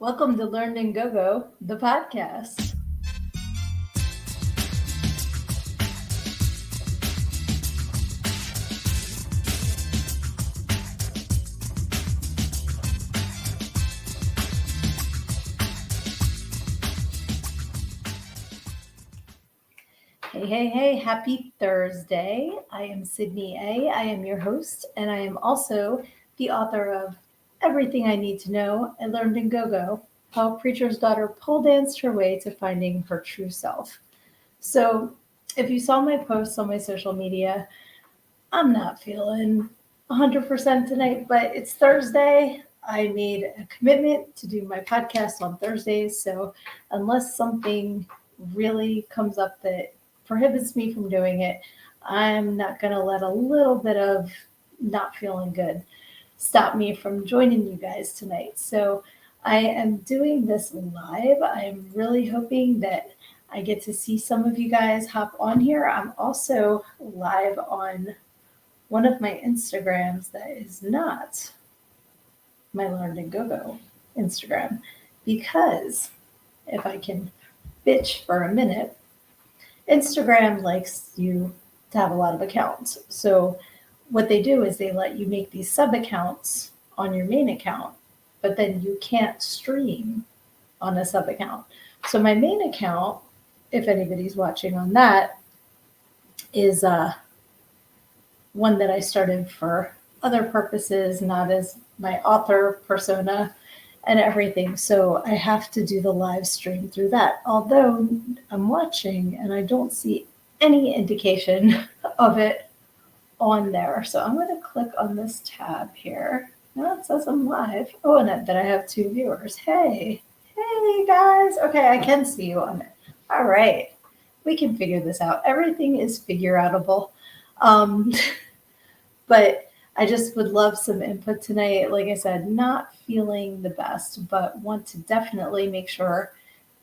Welcome to Learn and Go Go, the podcast. Hey, happy Thursday. I am Sydnee A. I am your host, and I am also the author of Everything I Need to Know I Learned in Go Go, How a Preacher's Daughter Pole Danced Her Way to Finding Her True Self. So, if you saw my posts on my social media, I'm not feeling 100% tonight, but it's Thursday. I made a commitment to do my podcast on Thursdays, so unless something really comes up that prohibits me from doing it, I'm not going to let a little bit of not feeling good stop me from joining you guys tonight. So I am doing this live. I am really hoping that I get to see some of you guys hop on here. I'm also live on one of my Instagrams that is not my Learn and Go Go Instagram, because if I can bitch for a minute, Instagram likes you to have a lot of accounts. So what they do is they let you make these sub accounts on your main account, but then you can't stream on a sub account. So my main account, if anybody's watching on that, is one that I started for other purposes, not as my author persona and everything. So I have to do the live stream through that. Although I'm watching and I don't see any indication of it on there. So I'm going to click on this tab here. Now it says I'm live. Oh, and that I have 2 viewers. Hey guys. Okay, I can see you on it. All right. We can figure this out. Everything is figure outable. But I just would love some input tonight. Like I said, not feeling the best, but want to definitely make sure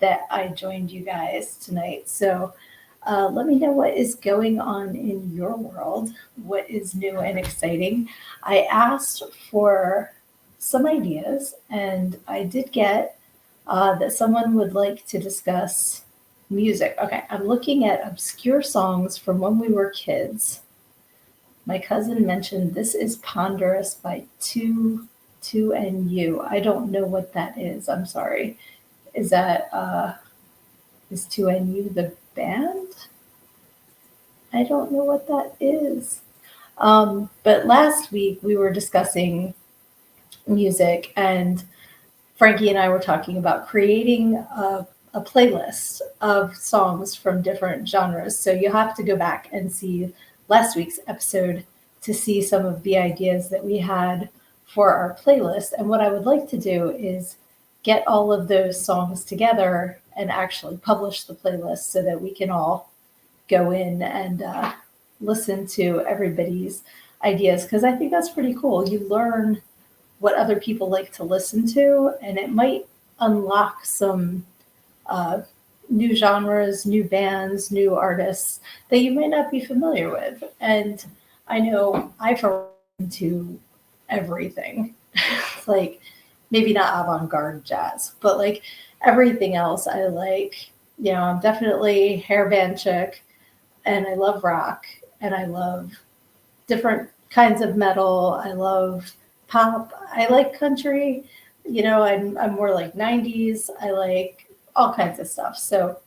that I joined you guys tonight. So let me know what is going on in your world, what is new and exciting. I asked for some ideas, and I did get that someone would like to discuss music. Okay, I'm looking at obscure songs from when we were kids. My cousin mentioned This Is Ponderous by 2NU. I don't know what that is. I'm sorry. Is that, is 2NU the band? I don't know what that is. But last week we were discussing music, and Frankie and I were talking about creating a playlist of songs from different genres. So you have to go back and see last week's episode to see some of the ideas that we had for our playlist. And what I would like to do is get all of those songs together and actually publish the playlist so that we can all go in and listen to everybody's ideas, because I think that's pretty cool. You learn what other people like to listen to, and it might unlock some new genres, new bands, new artists that you might not be familiar with. And I know I've listened to everything, like maybe not avant-garde jazz, but like everything else I like. You know, I'm definitely hair band chick, and I love rock, and I love different kinds of metal. I love pop. I like country. You know, I'm more like 90s. I like all kinds of stuff. So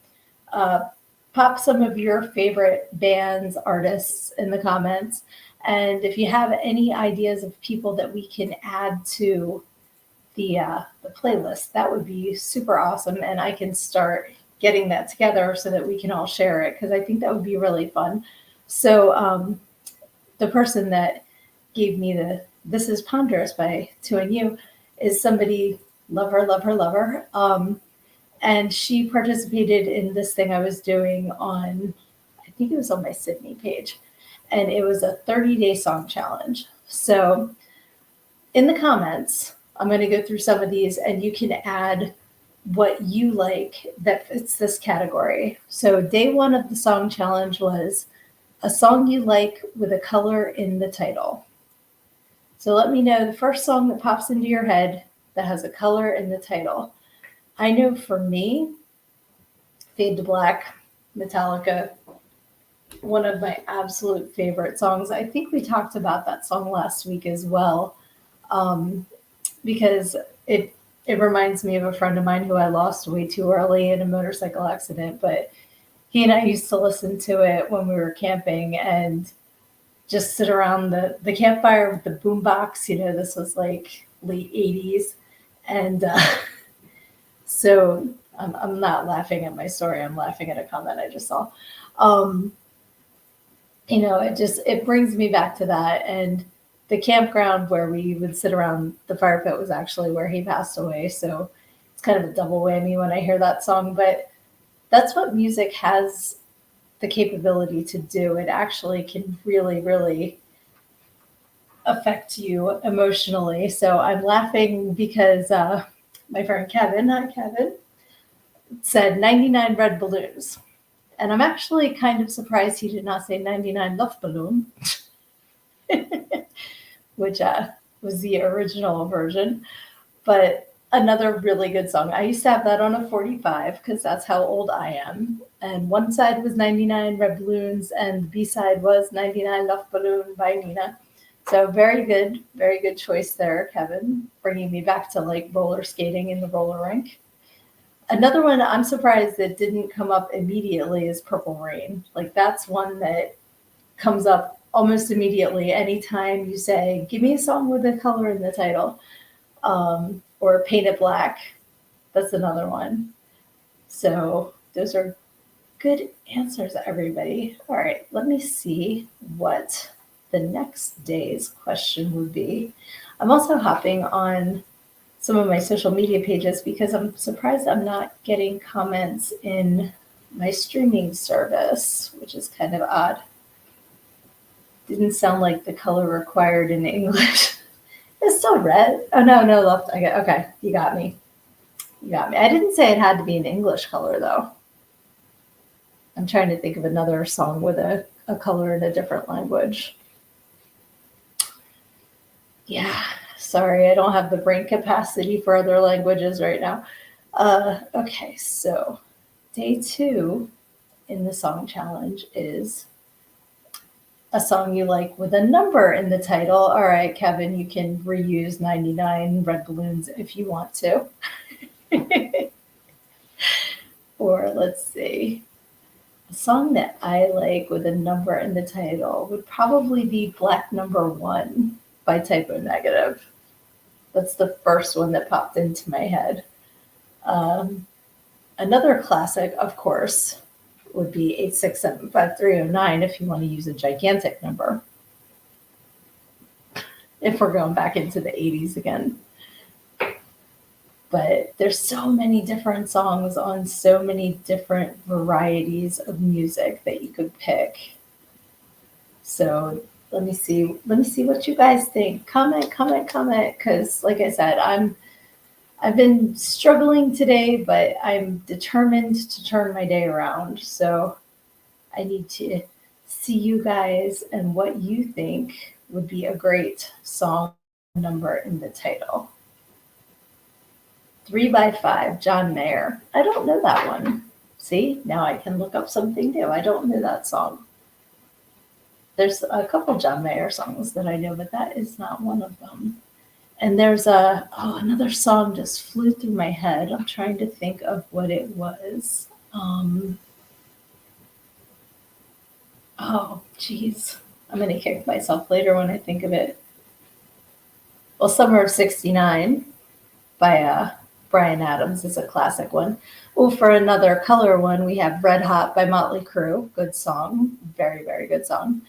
pop some of your favorite bands, artists in the comments. And if you have any ideas of people that we can add to the playlist, that would be super awesome. And I can start getting that together so that we can all share it, because I think that would be really fun. So the person that gave me the This Is Ponderous by 2NU is somebody, love her. And she participated in this thing I was doing on, I think it was on my Sydnee page, and it was a 30-day song challenge. So in the comments, I'm going to go through some of these, and you can add what you like that fits this category. So day 1 of the song challenge was a song you like with a color in the title. So let me know the first song that pops into your head that has a color in the title. I know for me, Fade to Black, Metallica, one of my absolute favorite songs. I think we talked about that song last week as well, because it reminds me of a friend of mine who I lost way too early in a motorcycle accident. But he and I used to listen to it when we were camping and just sit around the campfire with the boombox. This was like late 80s. And so I'm not laughing at my story. I'm laughing at a comment I just saw. It brings me back to that. And the campground where we would sit around the fire pit was actually where he passed away. So it's kind of a double whammy when I hear that song. But that's what music has the capability to do. It actually can really, really affect you emotionally. So I'm laughing because my friend Kevin, hi Kevin, said 99 red balloons. And I'm actually kind of surprised he did not say 99 love balloon, which was the original version. But another really good song. I used to have that on a 45 because that's how old I am. And one side was 99 red balloons and the B-side was 99 love balloon by Nina. So very good choice there, Kevin, bringing me back to like roller skating in the roller rink. Another one I'm surprised that didn't come up immediately is Purple Rain. Like that's one that comes up almost immediately anytime you say, give me a song with a color in the title, or Paint It Black. That's another one. So those are good answers, everybody. All right, let me see what the next day's question would be. I'm also hopping on some of my social media pages because I'm surprised I'm not getting comments in my streaming service, which is kind of odd. Didn't sound like the color required in English. It's still red. Oh, no, left. Okay, you got me. I didn't say it had to be an English color, though. I'm trying to think of another song with a color in a different language. Yeah, sorry, I don't have the brain capacity for other languages right now. Okay, so day 2 in the song challenge is a song you like with a number in the title. All right, Kevin, you can reuse 99 red balloons if you want to. Or let's see. A song that I like with a number in the title would probably be Black Number 1 by Typo Negative. That's the first one that popped into my head. Another classic, of course, would be 8675309 if you want to use a gigantic number. If we're going back into the 80s again. But there's so many different songs on so many different varieties of music that you could pick. So let me see what you guys think. Comment, because like I said, I've been struggling today, but I'm determined to turn my day around. So I need to see you guys and what you think would be a great song number in the title. 3x5, John Mayer. I don't know that one. See, now I can look up something new. I don't know that song. There's a couple John Mayer songs that I know, but that is not one of them. And there's another song just flew through my head. I'm trying to think of what it was. Oh, geez. I'm going to kick myself later when I think of it. Well, Summer of 69 by Bryan Adams is a classic one. Oh, for another color one, we have Red Hot by Motley Crue. Good song. Very, very good song.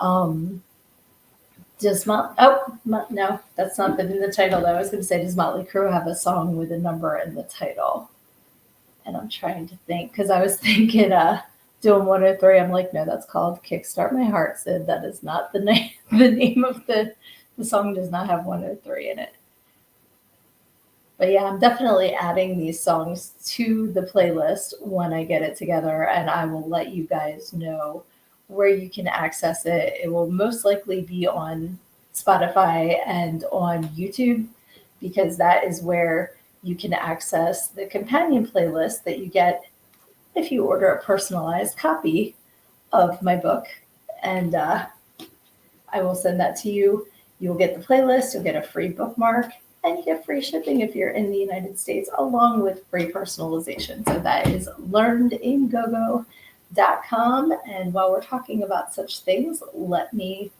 No, that's not in the title though. I was going to say, does Motley Crue have a song with a number in the title? And I'm trying to think because I was thinking doing 103. I'm like, no, that's called Kickstart My Heart, Sid. That is not the name. The name of the song does not have 103 in it. But yeah, I'm definitely adding these songs to the playlist when I get it together, and I will let you guys know where you can access it. It will most likely be on Spotify and on YouTube because that is where you can access the companion playlist that you get if you order a personalized copy of my book. And I will send that to you. You'll get the playlist, you'll get a free bookmark, and you get free shipping if you're in the United States, along with free personalization. So that is learnedingogo.com. And while we're talking about such things, let me,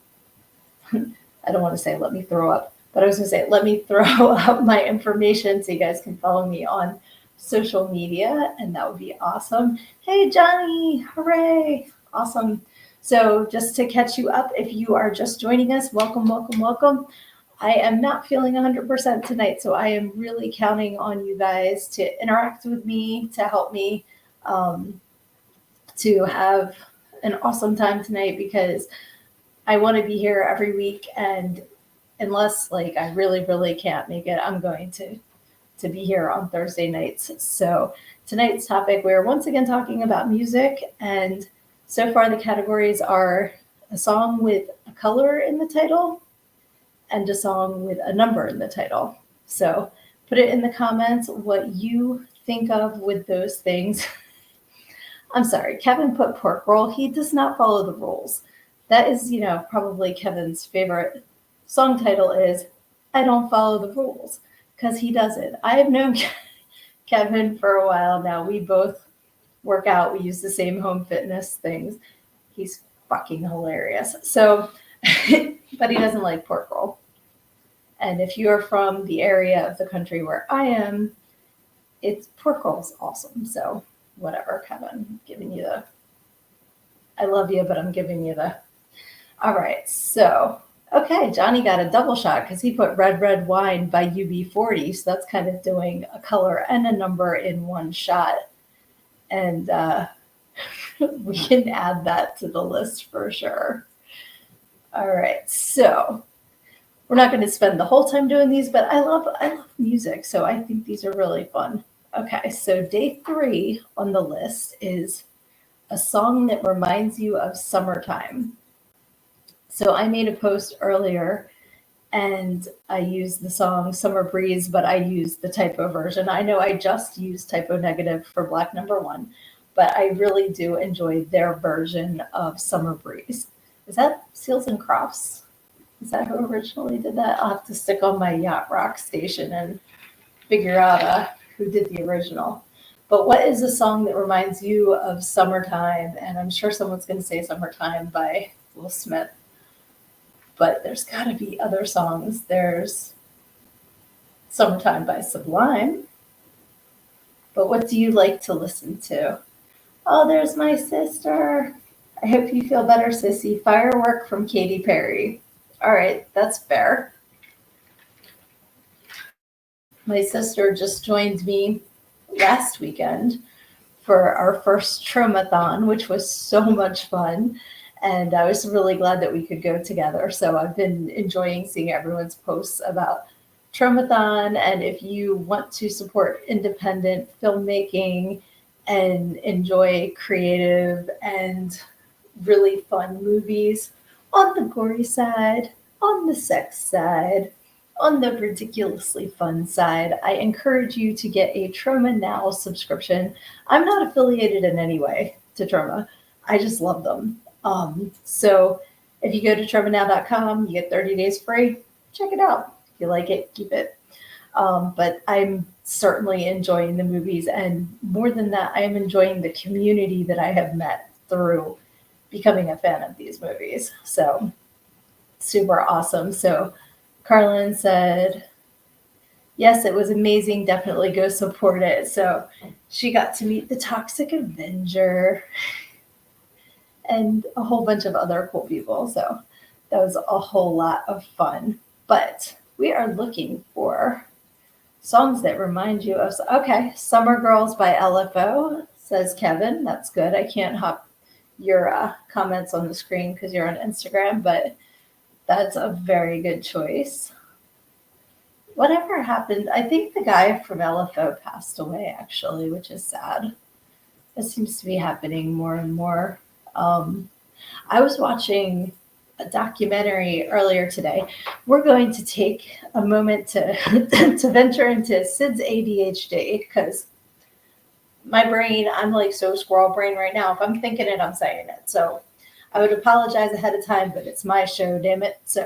I don't want to say let me throw up, but I was going to say let me throw up my information so you guys can follow me on social media, and that would be awesome. Hey, Johnny, hooray, awesome. So just to catch you up, if you are just joining us, welcome, welcome, welcome. I am not feeling 100% tonight, so I am really counting on you guys to interact with me, to help me to have an awesome time tonight, because I want to be here every week, and unless like I really, really can't make it, I'm going to be here on Thursday nights. So tonight's topic, we're once again talking about music, and so far the categories are a song with a color in the title and a song with a number in the title. So put it in the comments what you think of with those things. I'm sorry, Kevin put pork roll. He does not follow the rules. That is, probably Kevin's favorite song title is I Don't Follow the Rules, because he doesn't. I have known Kevin for a while now. We both work out. We use the same home fitness things. He's fucking hilarious. So, but he doesn't like pork roll. And if you're from the area of the country where I am, it's pork roll's awesome. So whatever, Kevin, I'm giving you the, I love you, but I'm giving you the, all right. So, okay, Johnny got a double shot because he put Red Red Wine by UB40. So that's kind of doing a color and a number in one shot. And we can add that to the list for sure. All right, so we're not going to spend the whole time doing these, but I love music, so I think these are really fun. Okay, so day 3 on the list is a song that reminds you of summertime. So I made a post earlier, and I used the song Summer Breeze, but I used the typo version. I know I just used typo negative for Black Number One, but I really do enjoy their version of Summer Breeze. Is that Seals and Crofts? Is that who originally did that? I'll have to stick on my Yacht Rock station and figure out who did the original. But what is a song that reminds you of summertime? And I'm sure someone's going to say Summertime by Will Smith. But there's got to be other songs. There's Summertime by Sublime. But what do you like to listen to? Oh, there's my sister. I hope you feel better, sissy. Firework from Katy Perry. All right, that's fair. My sister just joined me last weekend for our first Tromathon, which was so much fun. And I was really glad that we could go together. So I've been enjoying seeing everyone's posts about Tromathon. And if you want to support independent filmmaking and enjoy creative and really fun movies on the gory side, on the sex side, on the ridiculously fun side, I encourage you to get a Troma Now subscription. I'm not affiliated in any way to Troma. I just love them. So if you go to TromaNow.com, you get 30 days free. Check it out. If you like it, keep it. But I'm certainly enjoying the movies. And more than that, I am enjoying the community that I have met through becoming a fan of these movies. So super awesome. So Carlin said, yes, it was amazing. Definitely go support it. So she got to meet the Toxic Avenger and a whole bunch of other cool people. So that was a whole lot of fun. But we are looking for songs that remind you of, okay, Summer Girls by LFO, says Kevin. That's good. I can't hop your comments on the screen because you're on Instagram, but that's a very good choice. Whatever happened, I think the guy from LFO passed away, actually, which is sad. It seems to be happening more and more. I was watching a documentary earlier today. We're going to take a moment to to venture into Sid's ADHD, because my brain, I'm like so squirrel brain right now. If I'm thinking it, I'm saying it. So I would apologize ahead of time, but it's my show, damn it. So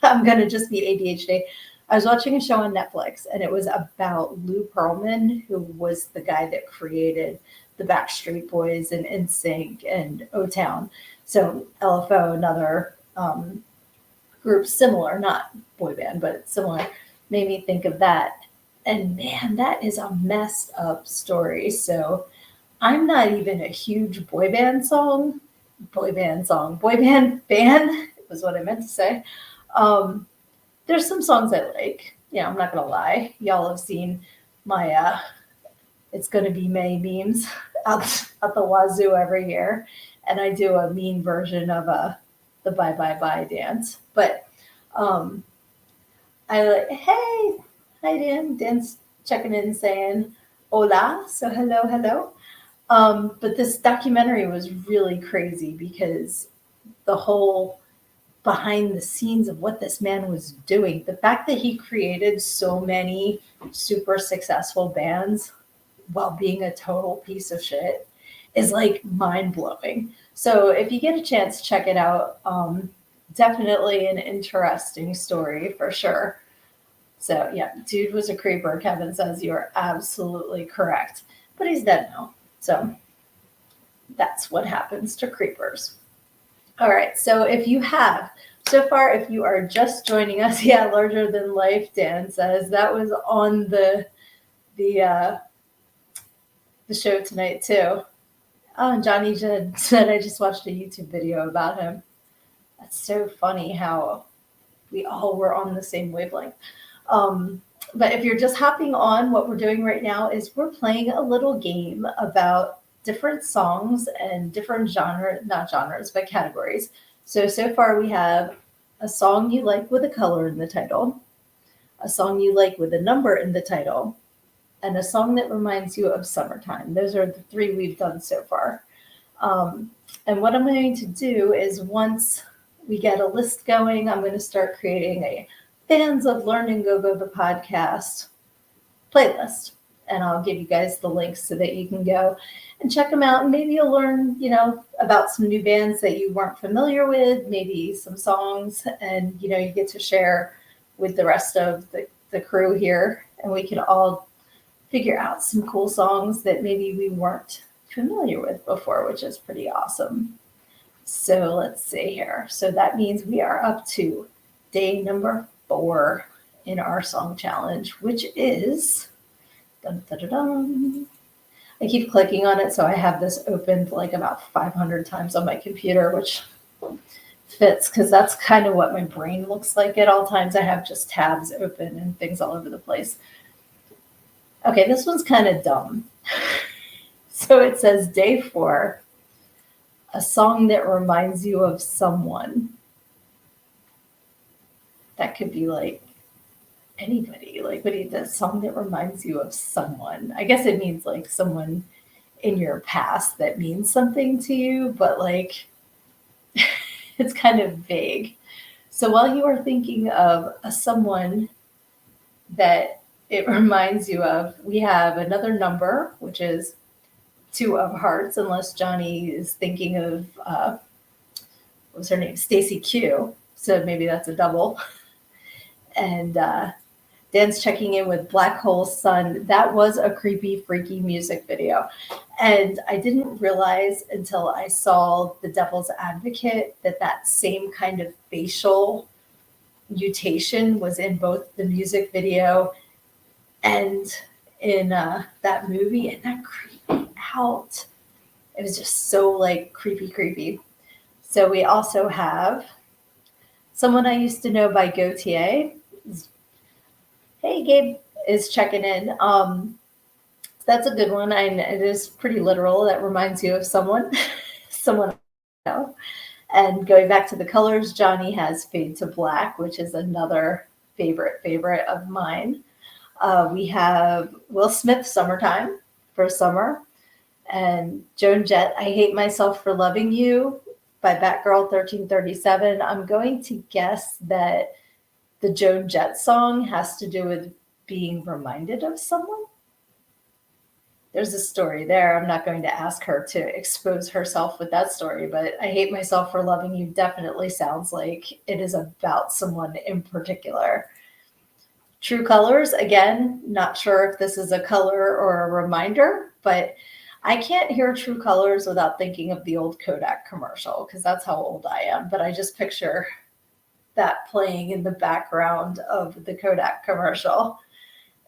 I'm going to just be ADHD. I was watching a show on Netflix, and it was about Lou Pearlman, who was the guy that created the Backstreet Boys and NSYNC and O-Town. So LFO, another group similar, not boy band, but similar, made me think of that. And man, that is a messed up story. So I'm not even a huge boy band fan was what I meant to say. There's some songs I like. Yeah, I'm not gonna lie. Y'all have seen my "It's Gonna Be May" memes out the wazoo every year, and I do a mean version of the "Bye Bye Bye" dance. But um, I like, hey, hi Dan. Dan's checking in saying hola, so hello. But this documentary was really crazy because the whole behind the scenes of what this man was doing, the fact that he created so many super successful bands while being a total piece of shit is like mind blowing. So if you get a chance, check it out. Definitely an interesting story for sure. So yeah, dude was a creeper. Kevin says you are absolutely correct, but he's dead now. So that's what happens to creepers. All right. So if you have so far, if you are just joining us, yeah, larger than life, Dan says that was on the uh, the show tonight too. Oh, and Johnny said I just watched a YouTube video about him. That's so funny how we all were on the same wavelength. Um, but if you're just hopping on, what we're doing right now is we're playing a little game about different songs and different not genres, but categories. So far we have a song you like with a color in the title, a song you like with a number in the title, and a song that reminds you of summertime. Those are the three we've done so far. And what I'm going to do is once we get a list going, I'm going to start creating a Fans of Learn and Go Go the podcast playlist. And I'll give you guys the links so that you can go and check them out. And maybe you'll learn, about some new bands that you weren't familiar with, maybe some songs, and, you get to share with the rest of the crew here. And we can all figure out some cool songs that maybe we weren't familiar with before, which is pretty awesome. So let's see here. So that means we are up to day number 4 in our song challenge, which is dun, dun, dun, dun. I keep clicking on it, so I have this opened like about 500 times on my computer, which fits because that's kind of what my brain looks like at all times. I have just tabs open and things all over the place. Okay, this one's kind of dumb. So it says day 4, a song that reminds you of someone. That could be like anybody. Like, the song that reminds you of someone? I guess it means like someone in your past that means something to you, but like it's kind of vague. So while you are thinking of a someone that it reminds you of, we have another number, which is 2 of hearts, unless Johnny is thinking of what was her name? Stacy Q. So maybe that's a double. And Dan's checking in with Black Hole Sun. That was a creepy, freaky music video. And I didn't realize until I saw The Devil's Advocate that same kind of facial mutation was in both the music video and in that movie. And that creeped me out. It was just so like creepy. So we also have Someone I Used to Know by Gautier. Hey, Gabe is checking in. That's a good one. And it is pretty literal. That reminds you of someone I know. And going back to the colors, Johnny has Fade to Black, which is another favorite of mine. We have Will Smith, Summertime for summer. And Joan Jett, I Hate Myself for Loving You. by Batgirl 1337. I'm going to guess that the Joan Jett song has to do with being reminded of someone. There's a story there. I'm not going to ask her to expose herself with that story, but I Hate Myself for Loving You definitely sounds like it is about someone in particular. True Colors, again, not sure if this is a color or a reminder, but I can't hear True Colors without thinking of the old Kodak commercial because that's how old I am. But I just picture that playing in the background of the Kodak commercial.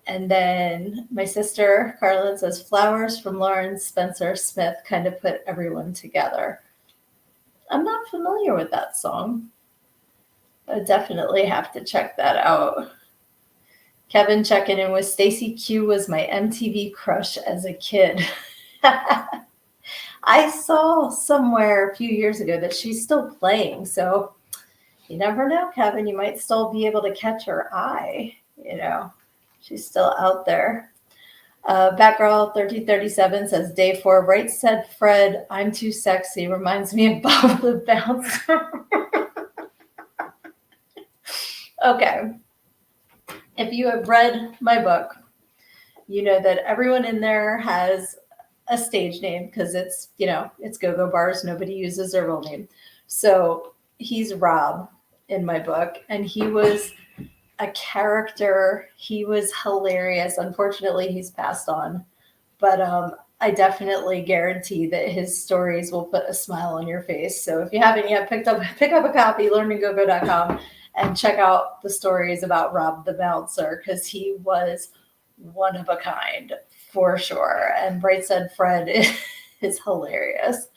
And then my sister, Carlin, says Flowers from Lawrence Spencer Smith kind of put everyone together. I'm not familiar with that song. I definitely have to check that out. Kevin checking in with Stacy Q was my MTV crush as a kid. I saw somewhere a few years ago that she's still playing. So you never know, Kevin. You might still be able to catch her eye. You know, she's still out there. Batgirl 1337 says, Day 4, Right Said Fred, I'm Too Sexy. Reminds me of Bob the Bouncer. Okay. If you have read my book, you know that everyone in there has a stage name because it's, you know, it's Go-Go Bars. Nobody uses their real name. So he's Rob in my book, and he was a character. He was hilarious. Unfortunately, he's passed on. But I definitely guarantee that his stories will put a smile on your face. So if you haven't yet, pick up a copy, learninggogo.com, and check out the stories about Rob the Bouncer because he was one of a kind for sure. And Bright Said Fred is hilarious.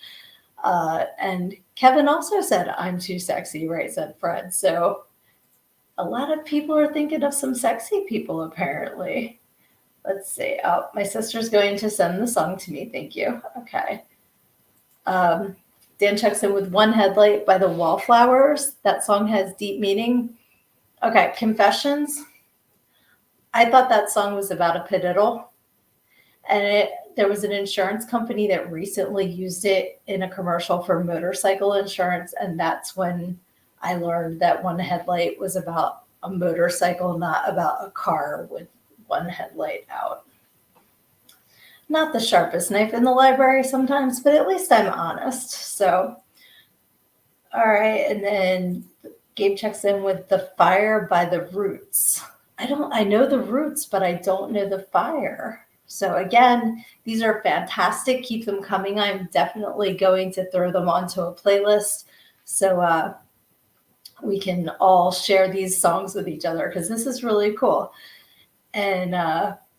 And Kevin also said, I'm too sexy, Right Said Fred. So a lot of people are thinking of some sexy people, apparently. Let's see. Oh, my sister's going to send the song to me. Thank you. Okay. Dan checks in with One Headlight by the Wallflowers. That song has deep meaning. Okay, Confessions. I thought that song was about a pediddle. And there was an insurance company that recently used it in a commercial for motorcycle insurance. And that's when I learned that One Headlight was about a motorcycle, not about a car with one headlight out. Not the sharpest knife in the library sometimes, but at least I'm honest. So, all right. And then Gabe checks in with The Fire by the Roots. I know the Roots, but I don't know The Fire. So again, these are fantastic. Keep them coming. I'm definitely going to throw them onto a playlist. So we can all share these songs with each other because this is really cool. And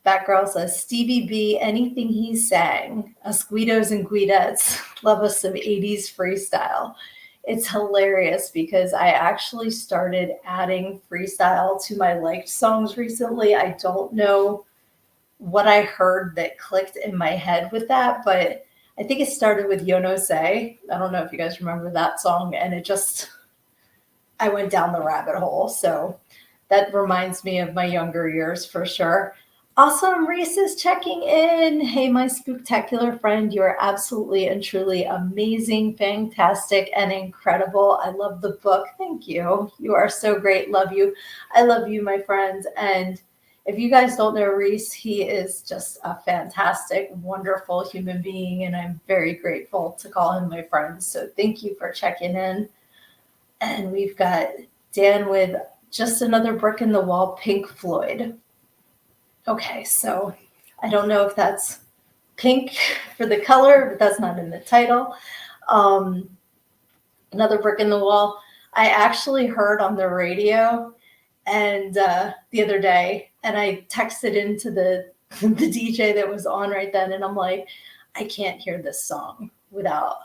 Batgirl says, Stevie B, anything he sang, us Guidos and Guidettes, love us some 80s freestyle. It's hilarious because I actually started adding freestyle to my liked songs recently. I don't know what I heard that clicked in my head with that, but I think it started with Yo No Sé. I don't know if you guys remember that song, and I went down the rabbit hole. So that reminds me of my younger years for sure. Awesome. Reese is checking in. Hey, my spooktacular friend, you are absolutely and truly amazing, fantastic, and incredible. I love the book. Thank you. You are so great. Love you. I love you, my friends. And if you guys don't know Reese, he is just a fantastic, wonderful human being, and I'm very grateful to call him my friend. So thank you for checking in. And we've got Dan with Just Another Brick in the Wall, Pink Floyd. Okay, so I don't know if that's pink for the color, but that's not in the title. Another Brick in the Wall. I actually heard on the radio and the other day, and I texted into the DJ that was on right then, and I'm like, I can't hear this song without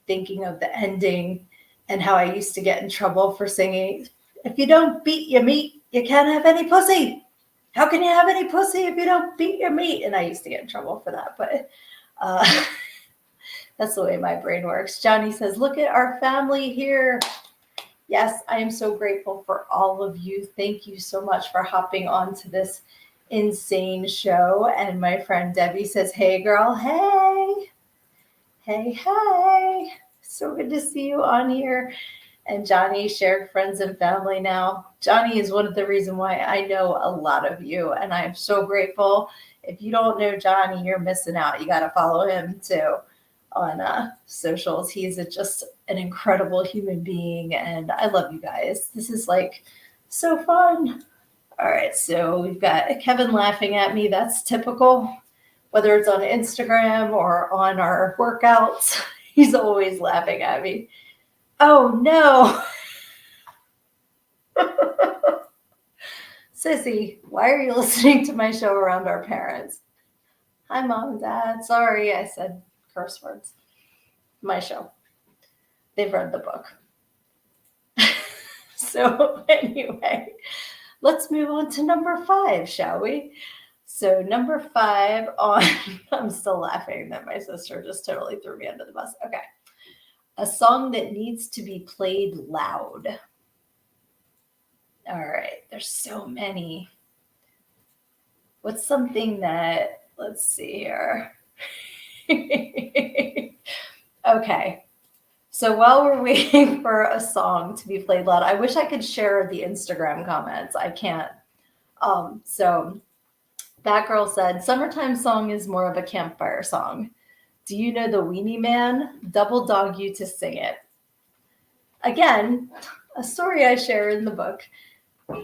thinking of the ending and how I used to get in trouble for singing, if you don't beat your meat, you can't have any pussy. How can you have any pussy if you don't beat your meat? And I used to get in trouble for that, but that's the way my brain works. Johnny says, look at our family here. Yes, I am so grateful for all of you. Thank you so much for hopping on to this insane show. And my friend Debbie says, hey, girl, hey. Hey, hey. So good to see you on here. And Johnny shared friends and family now. Johnny is one of the reasons why I know a lot of you, and I'm so grateful. If you don't know Johnny, you're missing out. You got to follow him too on socials. He's just an incredible human being, and I love you guys. This is like so fun. All right, so we've got Kevin laughing at me. That's typical, whether it's on Instagram or on our workouts. He's always laughing at me. Oh no. Sissy, why are you listening to my show around our parents? Hi, Mom and Dad. Sorry, I said curse words. My show. They've read the book. So anyway, let's move on to number 5, shall we? So number 5 on, I'm still laughing that my sister just totally threw me under the bus. Okay. A song that needs to be played loud. All right, there's so many. What's something that, let's see here. Okay, so while we're waiting for a song to be played loud, I wish I could share the Instagram comments. I can't. So that girl said, summertime song is more of a campfire song. Do you know the Weenie Man? Double dog you to sing it. Again, a story I share in the book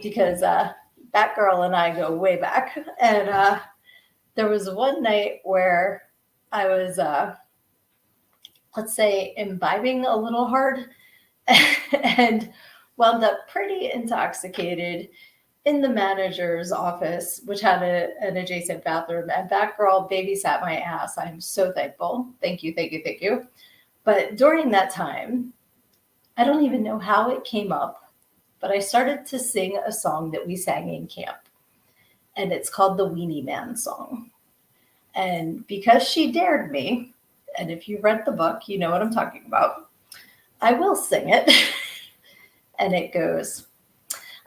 because that girl and I go way back. And there was one night where I was, let's say, imbibing a little hard and wound up pretty intoxicated in the manager's office, which had an adjacent bathroom. And that girl babysat my ass. I'm so thankful. Thank you, thank you, thank you. But during that time, I don't even know how it came up, but I started to sing a song that we sang in camp. And it's called the Weenie Man song. And because she dared me, and if you've read the book, you know what I'm talking about, I will sing it. And it goes,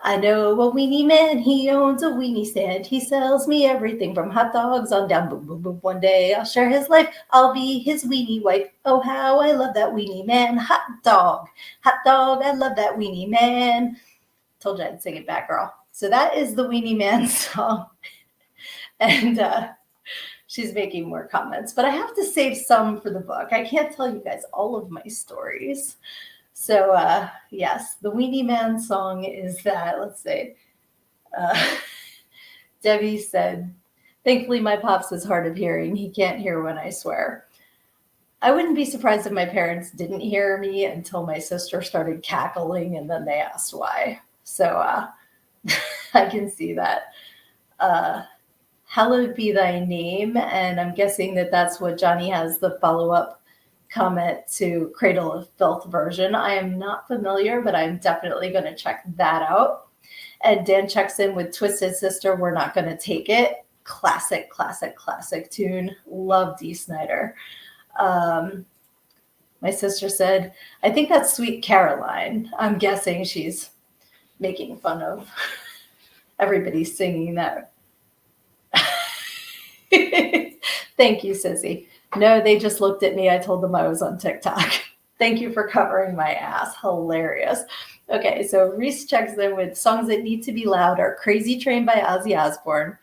I know a weenie man, he owns a weenie stand. He sells me everything from hot dogs on down. Boom, boom, boom. One day I'll share his life. I'll be his weenie wife. Oh, how I love that weenie man. Hot dog, I love that weenie man. Told you I'd sing it back, girl. So that is the Weenie Man song. And she's making more comments. But I have to save some for the book. I can't tell you guys all of my stories. So, yes, the Weenie Man song is that. Let's see. Debbie said, thankfully my pops is hard of hearing. He can't hear when I swear. I wouldn't be surprised if my parents didn't hear me until my sister started cackling and then they asked why. So I can see that. Hallowed be thy name. And I'm guessing that that's what Johnny has the follow-up comment to Cradle of Filth version. I am not familiar, but I'm definitely going to check that out. And Dan checks in with Twisted Sister, We're Not Gonna Take It. Classic, classic, classic tune. Love Dee Snider. My sister said, I think that's Sweet Caroline. I'm guessing she's making fun of everybody singing that. Thank you, Sissy. No, they just looked at me. I told them I was on TikTok. Thank you for covering my ass. Hilarious. Okay, so Reese checks in with songs that need to be louder. Crazy Train by Ozzy Osbourne,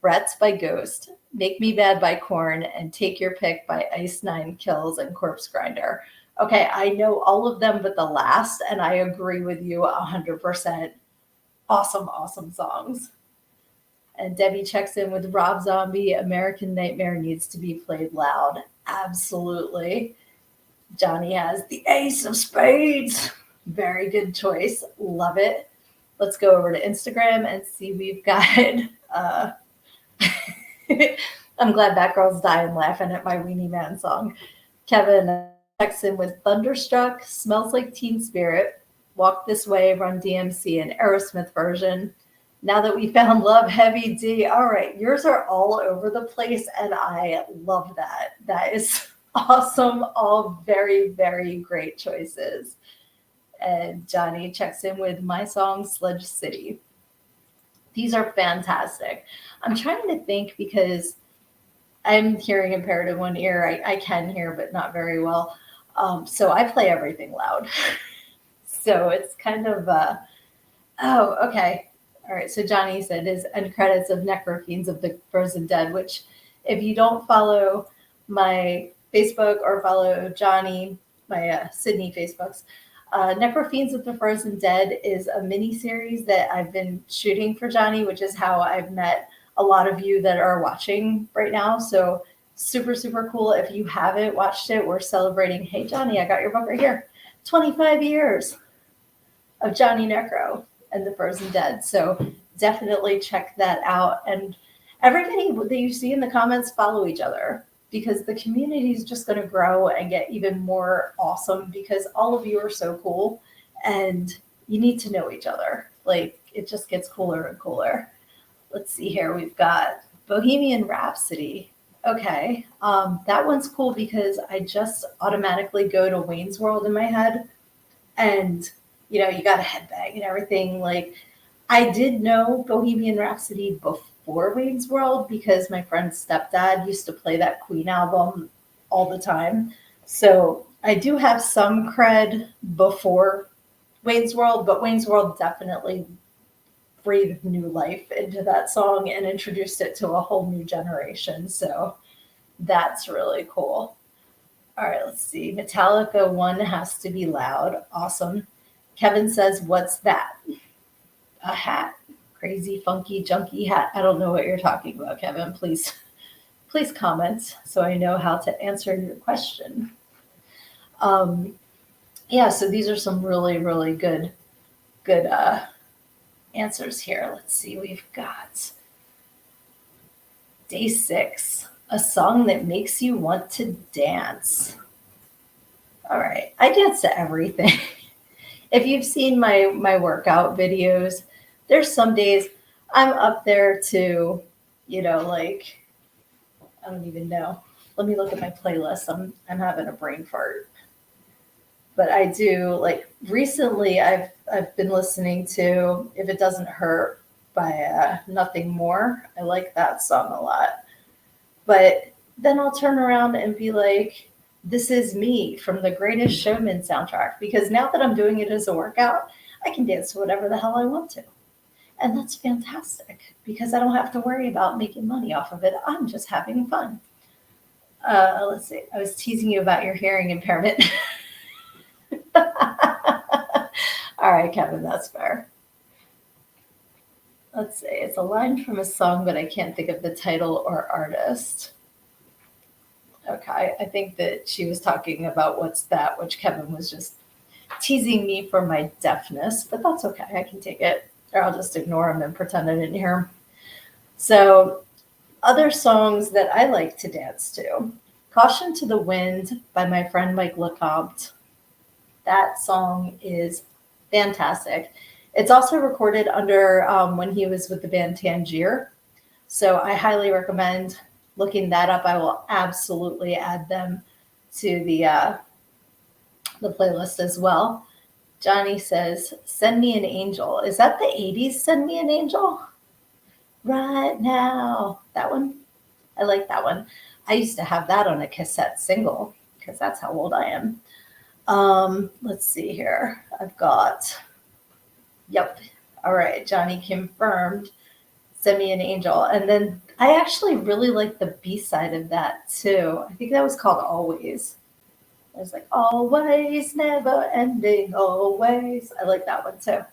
Rats by Ghost, Make Me Bad by Korn, and Take Your Pick by Ice Nine Kills and Corpse Grinder. Okay, I know all of them but the last, and I agree with you 100%. Awesome, awesome songs. And Debbie checks in with Rob Zombie, American Nightmare needs to be played loud. Absolutely. Johnny has the Ace of Spades. Very good choice. Love it. Let's go over to Instagram and see we've got I'm glad that girl's dying laughing at my Weenie Man song. Kevin checks in with Thunderstruck, Smells Like Teen Spirit, Walk This Way, Run DMC, and Aerosmith version. Now That We Found Love, Heavy D. All right, yours are all over the place, and I love that. That is awesome. All very, very great choices. And Johnny checks in with my song, Sledge City. These are fantastic. I'm trying to think because I'm hearing impaired in one ear. I can hear, but not very well. So I play everything loud. So it's kind of, oh, okay. All right. So Johnny said his end credits of Necrofiends of the Frozen Dead, which if you don't follow my Facebook or follow Johnny, my Sydnee Facebooks, Necrofiends of the Frozen Dead is a mini series that I've been shooting for Johnny, which is how I've met a lot of you that are watching right now. So super, super cool. If you haven't watched it, we're celebrating. Hey, Johnny, I got your book right here. 25 years of Johnny Necro and the Frozen Dead. So definitely check that out. And everybody that you see in the comments, follow each other, because the community is just going to grow and get even more awesome, because all of you are so cool and you need to know each other. Like, it just gets cooler and cooler. Let's see here. We've got Bohemian Rhapsody. Okay. That one's cool because I just automatically go to Wayne's World in my head, and you know, you got a headbang and everything. Like, I did know Bohemian Rhapsody before Wayne's World because my friend's stepdad used to play that Queen album all the time. So I do have some cred before Wayne's World, but Wayne's World definitely breathed new life into that song and introduced it to a whole new generation. So that's really cool. All right, let's see. Metallica One Has to Be Loud. Awesome. Kevin says, what's that? A hat. Crazy, funky, junky hat. I don't know what you're talking about, Kevin. Please comment so I know how to answer your question. Yeah, so these are some really, really good answers here. Let's see. We've got Day 6, a song that makes you want to dance. All right. I dance to everything. If you've seen my workout videos, there's some days I'm up there to, you know, like, I don't even know. Let me look at my playlist. I'm having a brain fart. But I do, like, recently I've been listening to If It Doesn't Hurt by Nothing More. I like that song a lot. But then I'll turn around and be like, This Is Me from the Greatest Showman soundtrack, because now that I'm doing it as a workout, I can dance to whatever the hell I want to. And that's fantastic because I don't have to worry about making money off of it. I'm just having fun. Let's see. I was teasing you about your hearing impairment. All right, Kevin, that's fair. Let's see. It's a line from a song, but I can't think of the title or artist. Okay, I think that she was talking about What's That, which Kevin was just teasing me for my deafness, but that's okay. I can take it, or I'll just ignore him and pretend I didn't hear him. So, other songs that I like to dance to. Caution to the Wind by my friend Mike LeCompte. That song is fantastic. It's also recorded under when he was with the band Tangier. So I highly recommend looking that up. I will absolutely add them to the playlist as well. Johnny says, Send Me an Angel. Is that the 80s Send Me an Angel? Right now. That one? I like that one. I used to have that on a cassette single because that's how old I am. Let's see here. I've got, yep. All right. Johnny confirmed. Send Me an Angel. And then I actually really like the B-side of that too. I think that was called Always. It was like, always, never ending, always. I like that one too.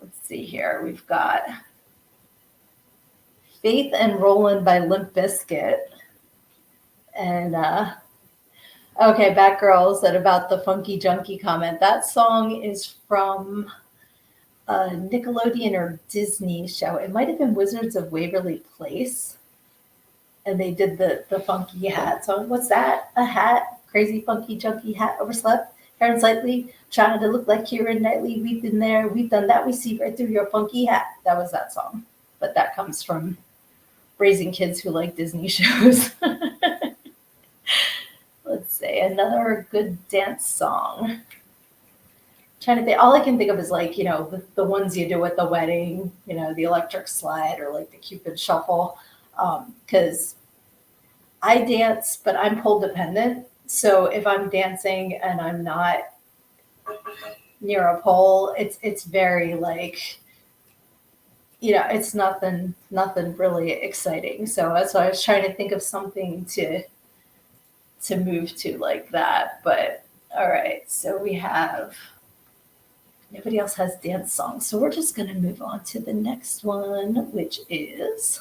Let's see here. We've got Faith and Rollin' by Limp Bizkit. And okay, Batgirl said about the funky junkie comment. That song is from a Nickelodeon or Disney show. It might have been Wizards of Waverly Place. And they did the funky hat song. What's that? A hat? Crazy funky junkie hat, overslept, hair unsightly, trying to look like Keira Knightley. We've been there, we've done that. We see right through your funky hat. That was that song. But that comes from raising kids who like Disney shows. Let's see, another good dance song. Trying to think, all I can think of is like, you know, the ones you do at the wedding, you know, the electric slide or like the Cupid shuffle. Because I dance, but I'm pole dependent. So if I'm dancing and I'm not near a pole, it's very like, it's nothing really exciting. So that's why I was trying to think of something to move to like that. But all right, so we have nobody else has dance songs, so we're just gonna move on to the next one, which is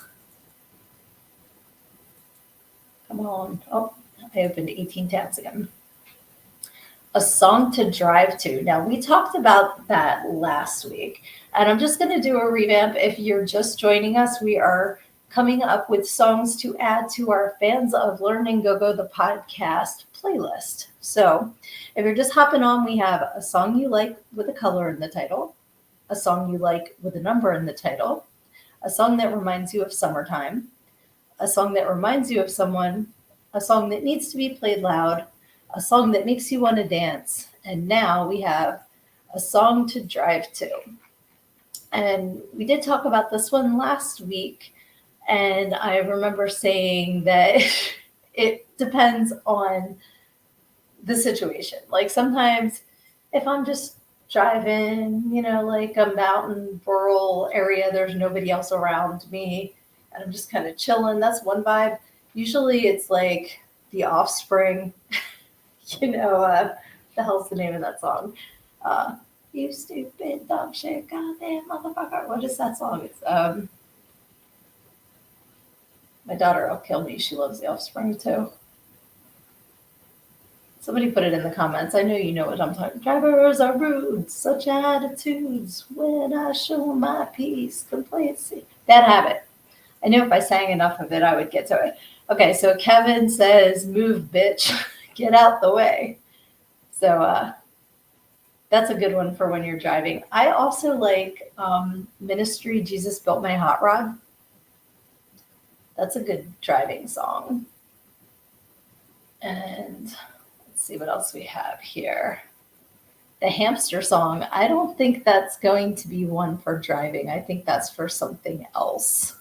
come on. Oh, I opened 18 tabs again. A song to drive to. Now, we talked about that last week, and I'm just going to do a revamp. If you're just joining us, we are coming up with songs to add to our Fans of Learning Go-Go, the podcast playlist. So if you're just hopping on, we have a song you like with a color in the title, a song you like with a number in the title, a song that reminds you of summertime, a song that reminds you of someone, a song that needs to be played loud, a song that makes you want to dance. And now we have a song to drive to. And we did talk about this one last week. And I remember saying that it depends on the situation. Like sometimes if I'm just driving, like a mountain rural area, there's nobody else around me, and I'm just kind of chilling. That's one vibe. Usually it's like The Offspring. The hell's the name of that song? You stupid dog shit, goddamn motherfucker. What is that song? It's my daughter will kill me. She loves The Offspring too. Somebody put it in the comments. I know you know what I'm talking. Drivers are rude, such attitudes. When I show my peace, complacency. Bad habit. I knew if I sang enough of it, I would get to it. Okay, so Kevin says, "Move, bitch." Get out the way. So that's a good one for when you're driving. I also like Ministry, Jesus Built My Hot Rod. That's a good driving song. And let's see what else we have here. The Hamster Song. I don't think that's going to be one for driving. I think that's for something else.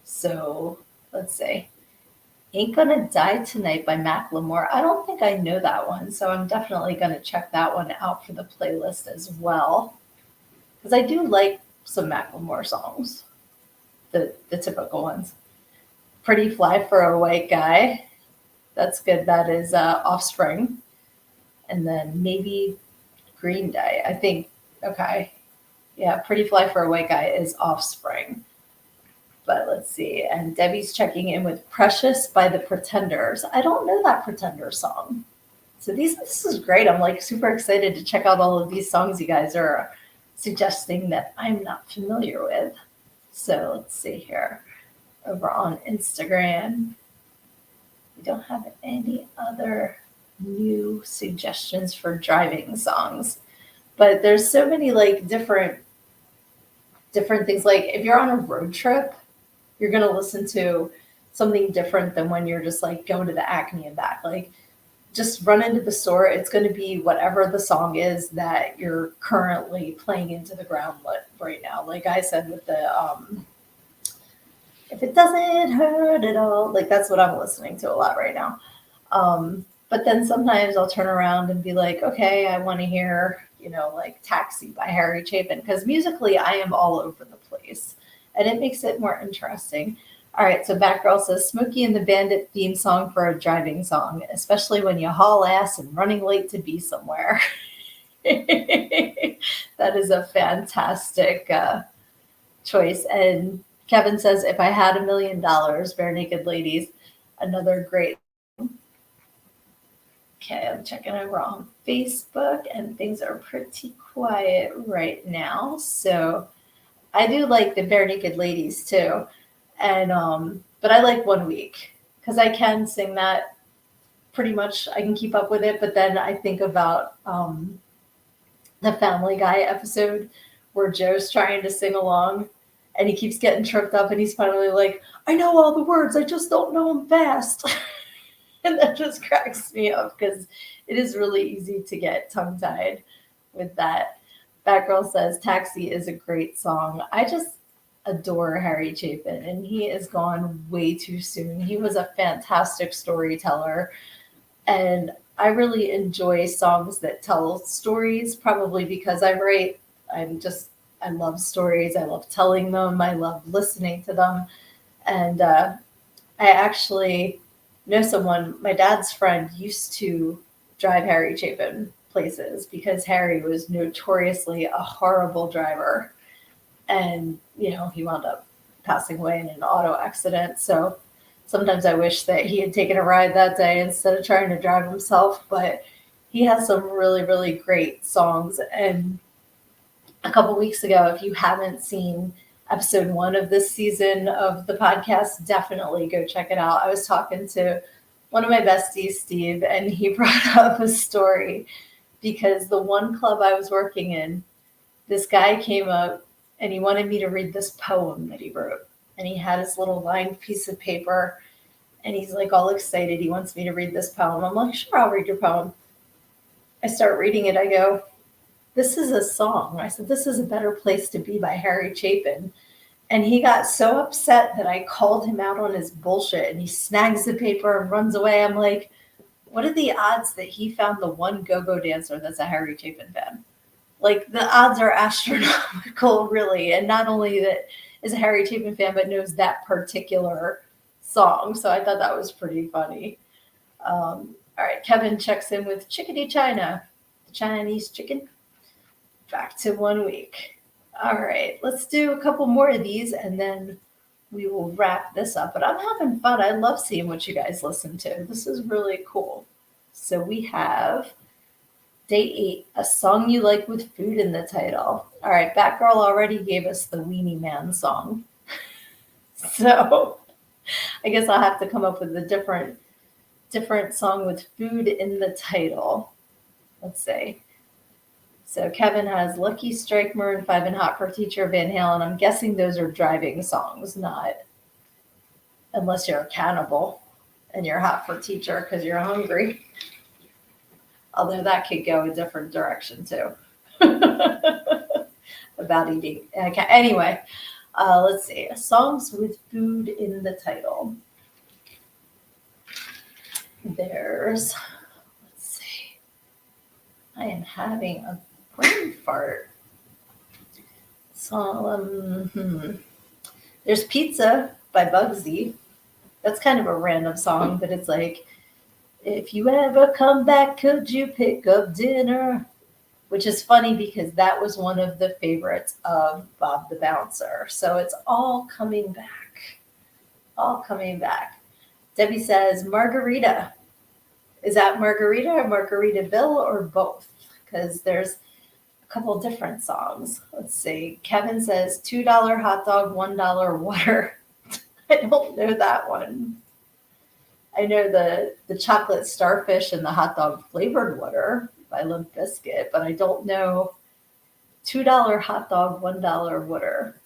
So let's see. Ain't Gonna Die Tonight by Macklemore. I don't think I know that one, so I'm definitely going to check that one out for the playlist as well. Because I do like some Macklemore songs, the typical ones. Pretty Fly for a White Guy. That's good. That is Offspring. And then maybe Green Day. I think, okay. Yeah, Pretty Fly for a White Guy is Offspring. But let's see. And Debbie's checking in with Precious by the Pretenders. I don't know that Pretenders song. So this is great. I'm like super excited to check out all of these songs you guys are suggesting that I'm not familiar with. So let's see here. Over on Instagram, we don't have any other new suggestions for driving songs. But there's so many like different things. Like if you're on a road trip, you're going to listen to something different than when you're just like going to the Acme and back. Like just run into the store. It's going to be whatever the song is that you're currently playing into the ground right now. Like I said with the, if it doesn't hurt at all, like that's what I'm listening to a lot right now. But then sometimes I'll turn around and be like, okay, I want to hear, like Taxi by Harry Chapin, because musically I am all over the place. And it makes it more interesting. All right, so Batgirl says, Smokey and the Bandit theme song for a driving song, especially when you haul ass and running late to be somewhere. That is a fantastic choice. And Kevin says, if I had $1 million, Bare Naked Ladies, another great. Okay, I'm checking over on Facebook, and things are pretty quiet right now. So I do like the Bare Naked Ladies too, and but I like 1 Week because I can sing that pretty much. I can keep up with it, but then I think about the Family Guy episode where Joe's trying to sing along, and he keeps getting tripped up, and he's finally like, "I know all the words, I just don't know them fast," and that just cracks me up because it is really easy to get tongue-tied with that. Batgirl says, Taxi is a great song. I just adore Harry Chapin, and he is gone way too soon. He was a fantastic storyteller. And I really enjoy songs that tell stories, probably because I write. I love stories. I love telling them. I love listening to them. And I actually know someone, my dad's friend used to drive Harry Chapin places because Harry was notoriously a horrible driver. And, he wound up passing away in an auto accident. So sometimes I wish that he had taken a ride that day instead of trying to drive himself. But he has some really, really great songs. And a couple weeks ago, if you haven't seen episode 1 of this season of the podcast, definitely go check it out. I was talking to one of my besties, Steve, and he brought up a story because the one club I was working in, this guy came up and he wanted me to read this poem that he wrote. And he had his little lined piece of paper and he's like all excited. He wants me to read this poem. I'm like, sure, I'll read your poem. I start reading it. I go, this is a song. I said, this is a better place to be by Harry Chapin. And he got so upset that I called him out on his bullshit and he snags the paper and runs away. I'm like, what are the odds that he found the one go-go dancer that's a Harry Chapin fan? Like, the odds are astronomical, really. And not only that is a Harry Chapin fan, but knows that particular song. So I thought that was pretty funny. All right, Kevin checks in with Chickadee China, the Chinese chicken. Back to 1 week. All right, let's do a couple more of these and then we will wrap this up. But I'm having fun. I love seeing what you guys listen to. This is really cool. So we have day 8, a song you like with food in the title. All right, Batgirl already gave us the Weenie Man song. So I guess I'll have to come up with a different song with food in the title. Let's see. So Kevin has Lucky Strike, Maroon 5, and Hot for Teacher, Van Halen. I'm guessing those are driving songs, not unless you're a cannibal and you're hot for teacher because you're hungry. Although that could go a different direction too. About eating. Okay. Anyway, let's see. Songs with food in the title. Let's see. I am having a brain fart. So, there's Pizza by Bugsy. That's kind of a random song, but it's like, if you ever come back, could you pick up dinner? Which is funny because that was one of the favorites of Bob the Bouncer. So it's all coming back. All coming back. Debbie says, Margarita. Is that Margarita or Margaritaville or both? Because there's a couple different songs. Let's see. Kevin says $2 hot dog, $1 water. I don't know that one. I know the chocolate starfish and the hot dog flavored water by Limp Bizkit, but I don't know $2 hot dog, $1 water.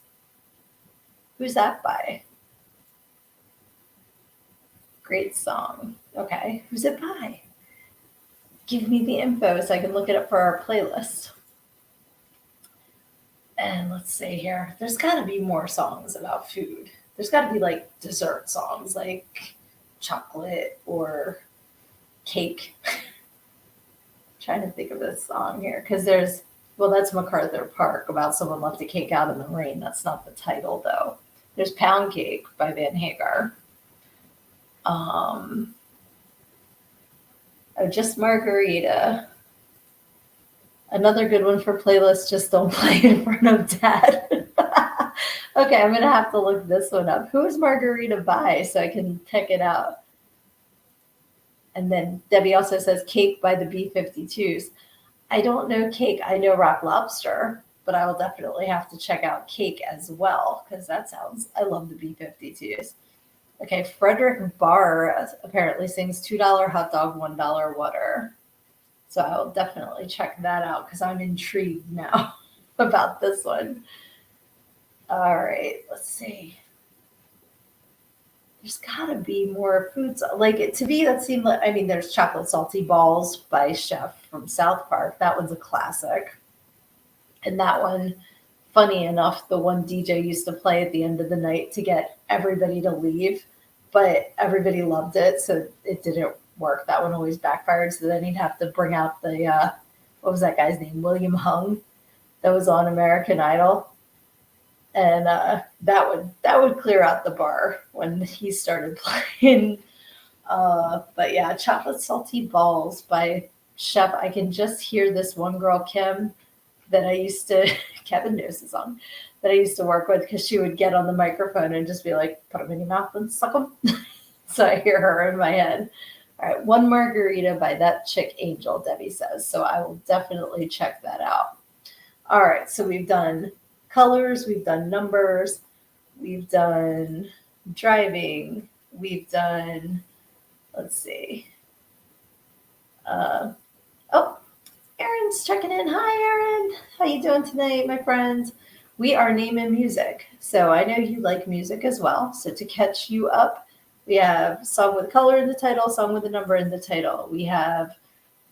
Who's that by? Great song. Okay, who's it by? Give me the info so I can look it up for our playlist. And let's see here. There's got to be more songs about food. There's got to be like dessert songs, like chocolate or cake. Trying to think of this song here because that's MacArthur Park, about someone left a cake out in the rain. That's not the title though. There's Pound Cake by Van Hagar. Just Margarita. Another good one for playlist, Just Don't Play in Front of Dad. Okay, I'm going to have to look this one up. Who is Margarita by so I can check it out? And then Debbie also says Cake by the B-52s. I don't know Cake. I know Rock Lobster, but I will definitely have to check out Cake as well because I love the B-52s. Okay, Frederick Barr apparently sings $2 hot dog, $1 water. So I will definitely check that out because I'm intrigued now about this one. All right, let's see. There's got to be more foods. Like, to me, that seemed like, there's Chocolate Salty Balls by Chef from South Park. That one's a classic. And that one, funny enough, the one DJ used to play at the end of the night to get everybody to leave, but everybody loved it, so it didn't work. That one always backfired. So then he'd have to bring out the what was that guy's name? William Hung, that was on American Idol, and that would clear out the bar when he started playing. But yeah, chocolate salty balls by Chef. I can just hear this one girl, Kim, that I used to. Kevin knows the song that I used to work with, because she would get on the microphone and just be like, "Put them in your mouth and suck them." So I hear her in my head. All right, one margarita by that chick Angel, Debbie says. So I will definitely check that out. All right, so we've done colors, we've done numbers, we've done driving, we've done, let's see. Oh, Erin's checking in. Hi, Erin. How you doing tonight, my friend? We are naming music. So I know you like music as well. So to catch you up, we have a song with a color in the title, a song with a number in the title. We have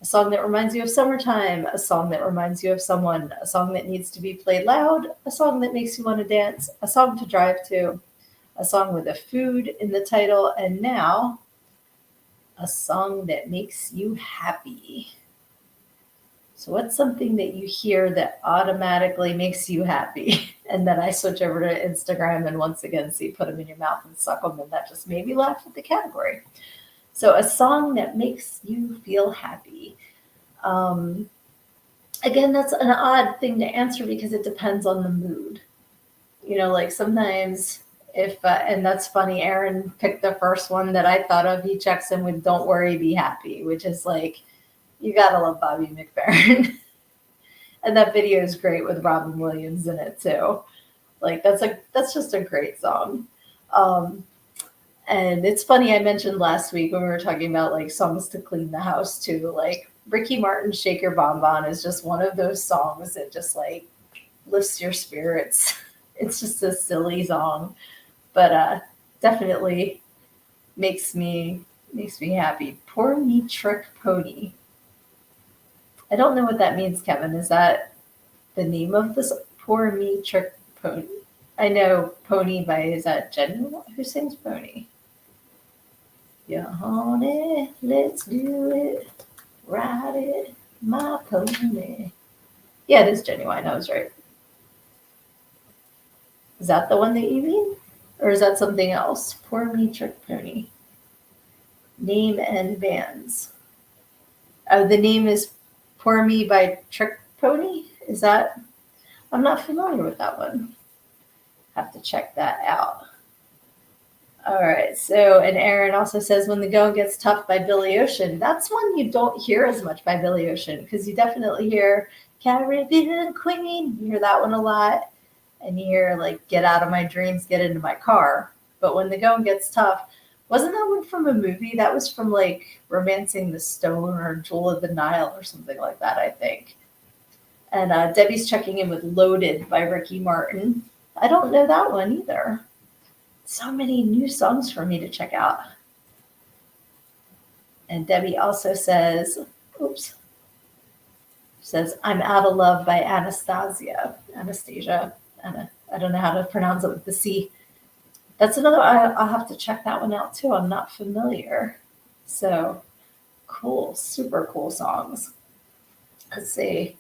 a song that reminds you of summertime, a song that reminds you of someone, a song that needs to be played loud, a song that makes you want to dance, a song to drive to, a song with a food in the title, and now a song that makes you happy. So what's something that you hear that automatically makes you happy? And then I switch over to Instagram and once again see put them in your mouth and suck them, and that just made me laugh at the category. So a song that makes you feel happy. Again, that's an odd thing to answer because it depends on the mood. You know, like sometimes if, and that's funny, Aaron picked the first one that I thought of. He checks in with "Don't Worry, Be Happy," which is like, you gotta love Bobby McFerrin. And that video is great with Robin Williams in it too. Like that's just a great song. And it's funny, I mentioned last week when we were talking about like songs to clean the house too, like Ricky Martin's "Shake Your Bon Bon" is just one of those songs that just like lifts your spirits. It's just a silly song, but definitely makes me happy. "Pour Me Trick Pony." I don't know what that means, Kevin. Is that the name of this? "Pour Me Trick Pony"? I know "Pony" by, is that Jen? Who sings "Pony"? Yeah, honey, let's do it. Ride it, my pony. Yeah, it is Genuine. I was right. Is that the one that you mean? Or is that something else? "Pour Me Trick Pony." Name and bands. Oh, the name is "Pour Me" by Trick Pony? Is that? I'm not familiar with that one. Have to check that out. All right. So, and Aaron also says "When the Going Gets Tough" by Billy Ocean. That's one you don't hear as much by Billy Ocean, because you definitely hear "Caribbean Queen." You hear that one a lot. And you hear like "Get Out of My Dreams, Get Into My Car." But "When the Going Gets Tough," wasn't that one from a movie? That was from like "Romancing the Stone" or "Jewel of the Nile" or something like that, I think. And Debbie's checking in with "Loaded" by Ricky Martin. I don't know that one either. So many new songs for me to check out. And Debbie also says, oops, says "I'm Out of Love" by Anastasia. I don't know how to pronounce it with the C. That's another, I'll have to check that one out too. I'm not familiar. So cool, super cool songs. Let's see.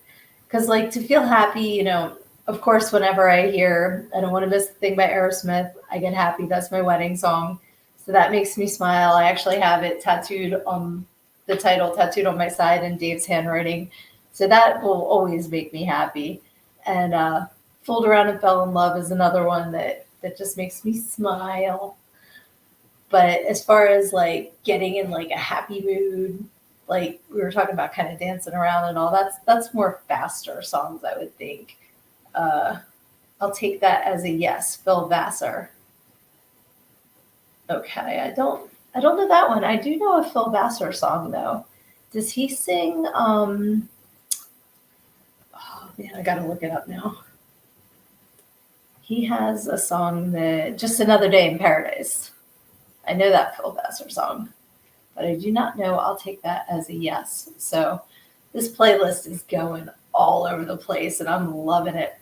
Because like to feel happy, you know, of course, whenever I hear "I Don't Want to Miss a Thing" by Aerosmith, I get happy. That's my wedding song. So that makes me smile. I actually have it tattooed on the title, tattooed on my side in Dave's handwriting. So that will always make me happy. And "Fooled Around and Fell in Love" is another one that just makes me smile. But as far as like getting in like a happy mood, like we were talking about kind of dancing around and all, that's more faster songs, I would think. I'll take that as a yes. Phil Vassar. Okay, I don't know that one. I do know a Phil Vassar song though. Does he sing? Oh man, I gotta look it up now. He has a song that "Just Another Day in Paradise." I know that Phil Vassar song, but I do not know. I'll take that as a yes. So this playlist is going all over the place, and I'm loving it.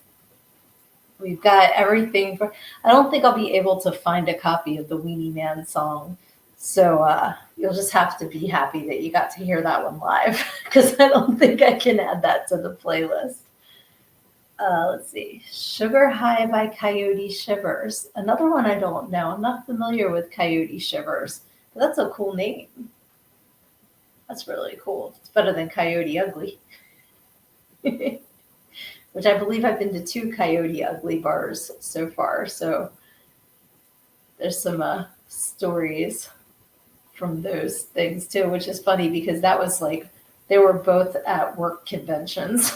We've got everything. I don't think I'll be able to find a copy of the Weenie Man song So you'll just have to be happy that you got to hear that one live because I don't think I can add that to the playlist. Let's see. Sugar High by Coyote Shivers. Another one I don't know. I'm not familiar with Coyote Shivers, but that's a cool name. That's really cool. It's better than Coyote Ugly, which I believe I've been to 2 Coyote Ugly bars so far. So there's some stories from those things too, which is funny because that was like, they were both at work conventions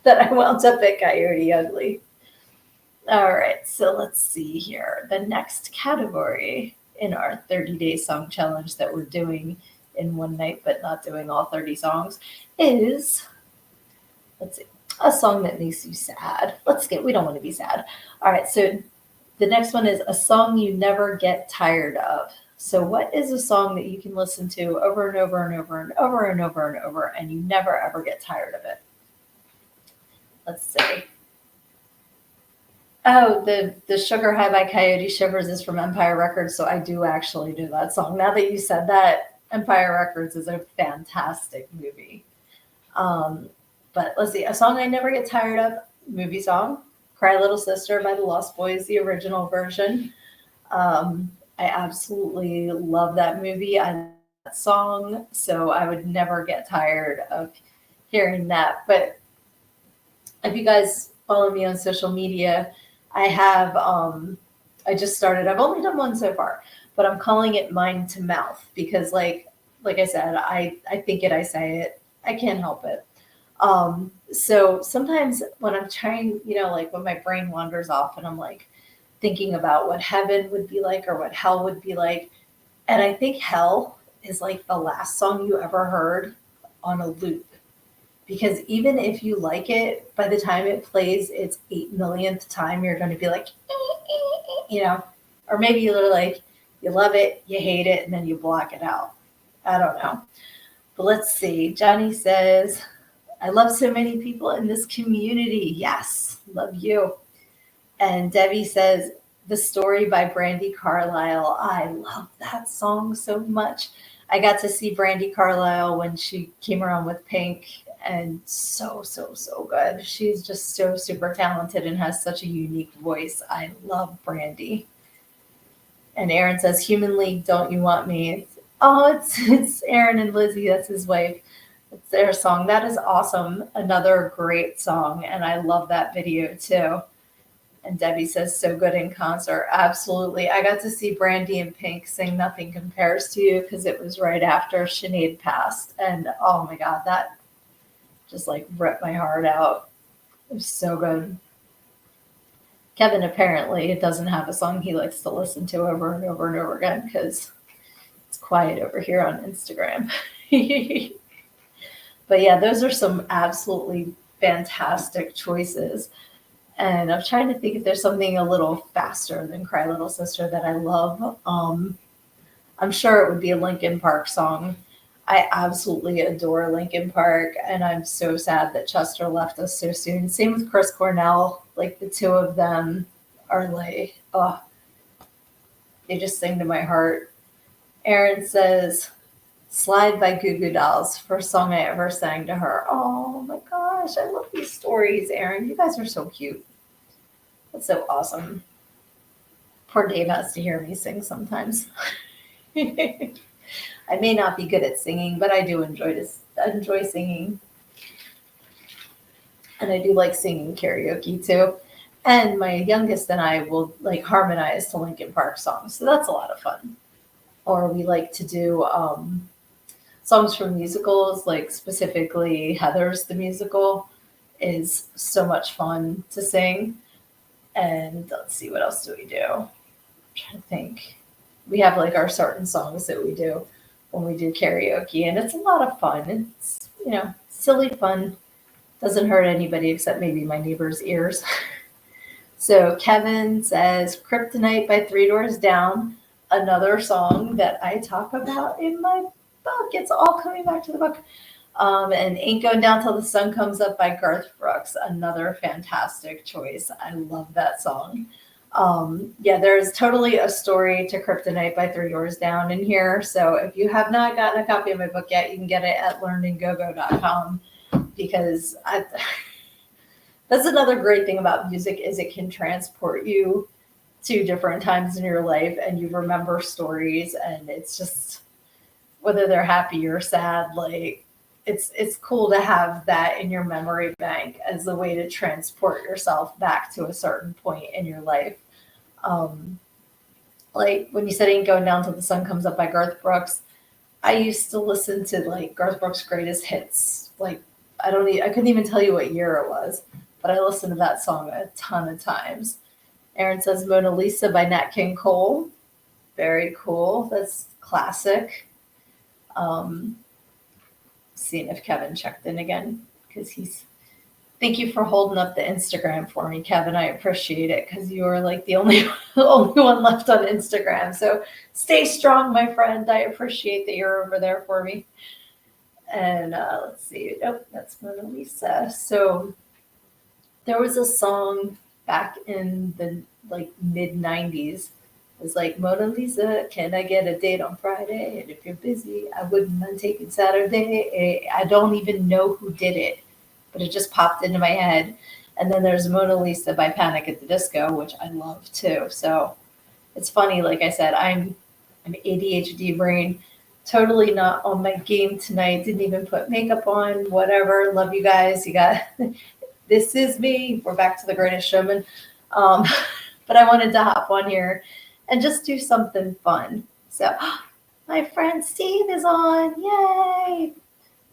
that I wound up at Coyote Ugly. All right, so let's see here. The next category in our 30-day song challenge that we're doing in one night, but not doing all 30 songs, is, let's see, a song that makes you sad. We don't want to be sad. All right, so the next one is a song you never get tired of. So what is a song that you can listen to over and over and over and over and over and over, and you never ever get tired of it? Let's see. Oh, the Sugar High by Coyote Shivers is from Empire Records, so I do actually know that song. Now that you said that, Empire Records is a fantastic movie. But let's see, a song I never get tired of, movie song, Cry Little Sister by the Lost Boys, the original version. I absolutely love that movie. I love that song, so I would never get tired of hearing that. But if you guys follow me on social media, I have, I just started, I've only done one so far, but I'm calling it Mind to Mouth because like I said, I think it, I say it, I can't help it. So sometimes when I'm trying, like when my brain wanders off and I'm like thinking about what heaven would be like or what hell would be like, and I think hell is like the last song you ever heard on a loop. Because even if you like it, by the time it plays its 8 millionth time, you're going to be like, or maybe you're like, you love it, you hate it, and then you block it out. I don't know. But let's see. Johnny says, I love so many people in this community. Yes, love you. And Debbie says, The Story by Brandi Carlile. I love that song so much. I got to see Brandi Carlile when she came around with Pink, and so good. She's just so super talented and has such a unique voice. I love Brandi. And Aaron says, Human League, Don't You Want Me? It's Aaron and Lizzie. That's his wife. It's their song. That is awesome. Another great song. And I love that video too. And Debbie says, so good in concert. Absolutely. I got to see Brandi and Pink sing Nothing Compares to You because it was right after Sinead passed. And oh my God, that just like ripped my heart out. It was so good. Kevin apparently doesn't have a song he likes to listen to over and over and over again because it's quiet over here on Instagram. But yeah, those are some absolutely fantastic choices. And I'm trying to think if there's something a little faster than Cry Little Sister that I love. I'm sure it would be a Linkin Park song. I absolutely adore Linkin Park, and I'm so sad that Chester left us so soon. Same with Chris Cornell. Like the two of them are like, they just sing to my heart. Aaron says, Slide by Goo Goo Dolls, first song I ever sang to her. Oh my gosh, I love these stories, Aaron. You guys are so cute. That's so awesome. Poor Dave has to hear me sing sometimes. I may not be good at singing, but I do enjoy singing. And I do like singing karaoke too. And my youngest and I will like harmonize to Linkin Park songs. So that's a lot of fun. Or we like to do songs from musicals, like specifically Heathers the musical is so much fun to sing. And let's see, what else do we do? I'm trying to think. We have like our certain songs that we do when we do karaoke, and it's a lot of fun. It's, silly fun. Doesn't hurt anybody except maybe my neighbor's ears. So Kevin says Kryptonite by Three Doors Down, another song that I talk about in my book. It's all coming back to the book. And Ain't Going Down Till the Sun Comes Up by Garth Brooks, another fantastic choice. I love that song. Yeah, there's totally a story to Kryptonite by Three Doors Down in here. So if you have not gotten a copy of my book yet, you can get it at learninggogo.com because that's another great thing about music is it can transport you to different times in your life and you remember stories and it's just whether they're happy or sad, like it's cool to have that in your memory bank as a way to transport yourself back to a certain point in your life. Um, like when you said "Ain't Going Down Till the Sun Comes Up" by Garth Brooks, I used to listen to like Garth Brooks' greatest hits. Like I couldn't even tell you what year it was, but I listened to that song a ton of times. Aaron says "Mona Lisa" by Nat King Cole. Very cool. That's classic. Um, Seeing if Kevin checked in again because he's. Thank you for holding up the Instagram for me, Kevin. I appreciate it because you are like the only only one left on Instagram. So stay strong, my friend. I appreciate that you're over there for me. And let's see. Oh, that's Mona Lisa. So there was a song back in the like mid '90s. It was like Mona Lisa, can I get a date on Friday? And if you're busy, I wouldn't mind taking Saturday. I don't even know who did it, but it just popped into my head. And then there's Mona Lisa by Panic at the Disco, which I love too. So it's funny, like I said, I'm an ADHD brain, totally not on my game tonight. Didn't even put makeup on, whatever. Love you guys. You got This Is Me. We're back to the Greatest Showman. Um, but I wanted to hop on here and just do something fun. So my friend Steve is on. Yay!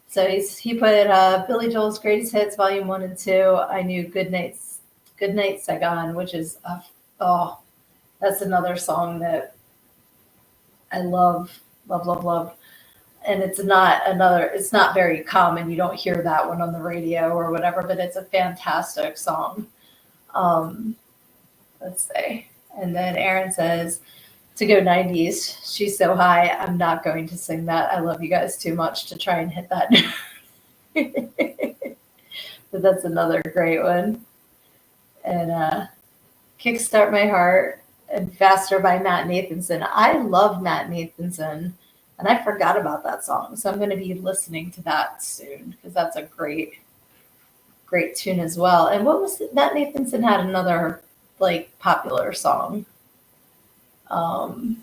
So he put Billy Joel's Greatest Hits, Volume 1 and 2. I knew Good Night Saigon, which is, that's another song that I love, love, love, love. And it's not very common. You don't hear that one on the radio or whatever, but it's a fantastic song. Let's see. And then Aaron says, to go 90s, She's So High. I'm not going to sing that. I love you guys too much to try and hit that. But that's another great one. And Kickstart My Heart and Faster by Matt Nathanson. I love Matt Nathanson, and I forgot about that song. So I'm going to be listening to that soon because that's a great, great tune as well. And what was it? Matt Nathanson had another like popular song. I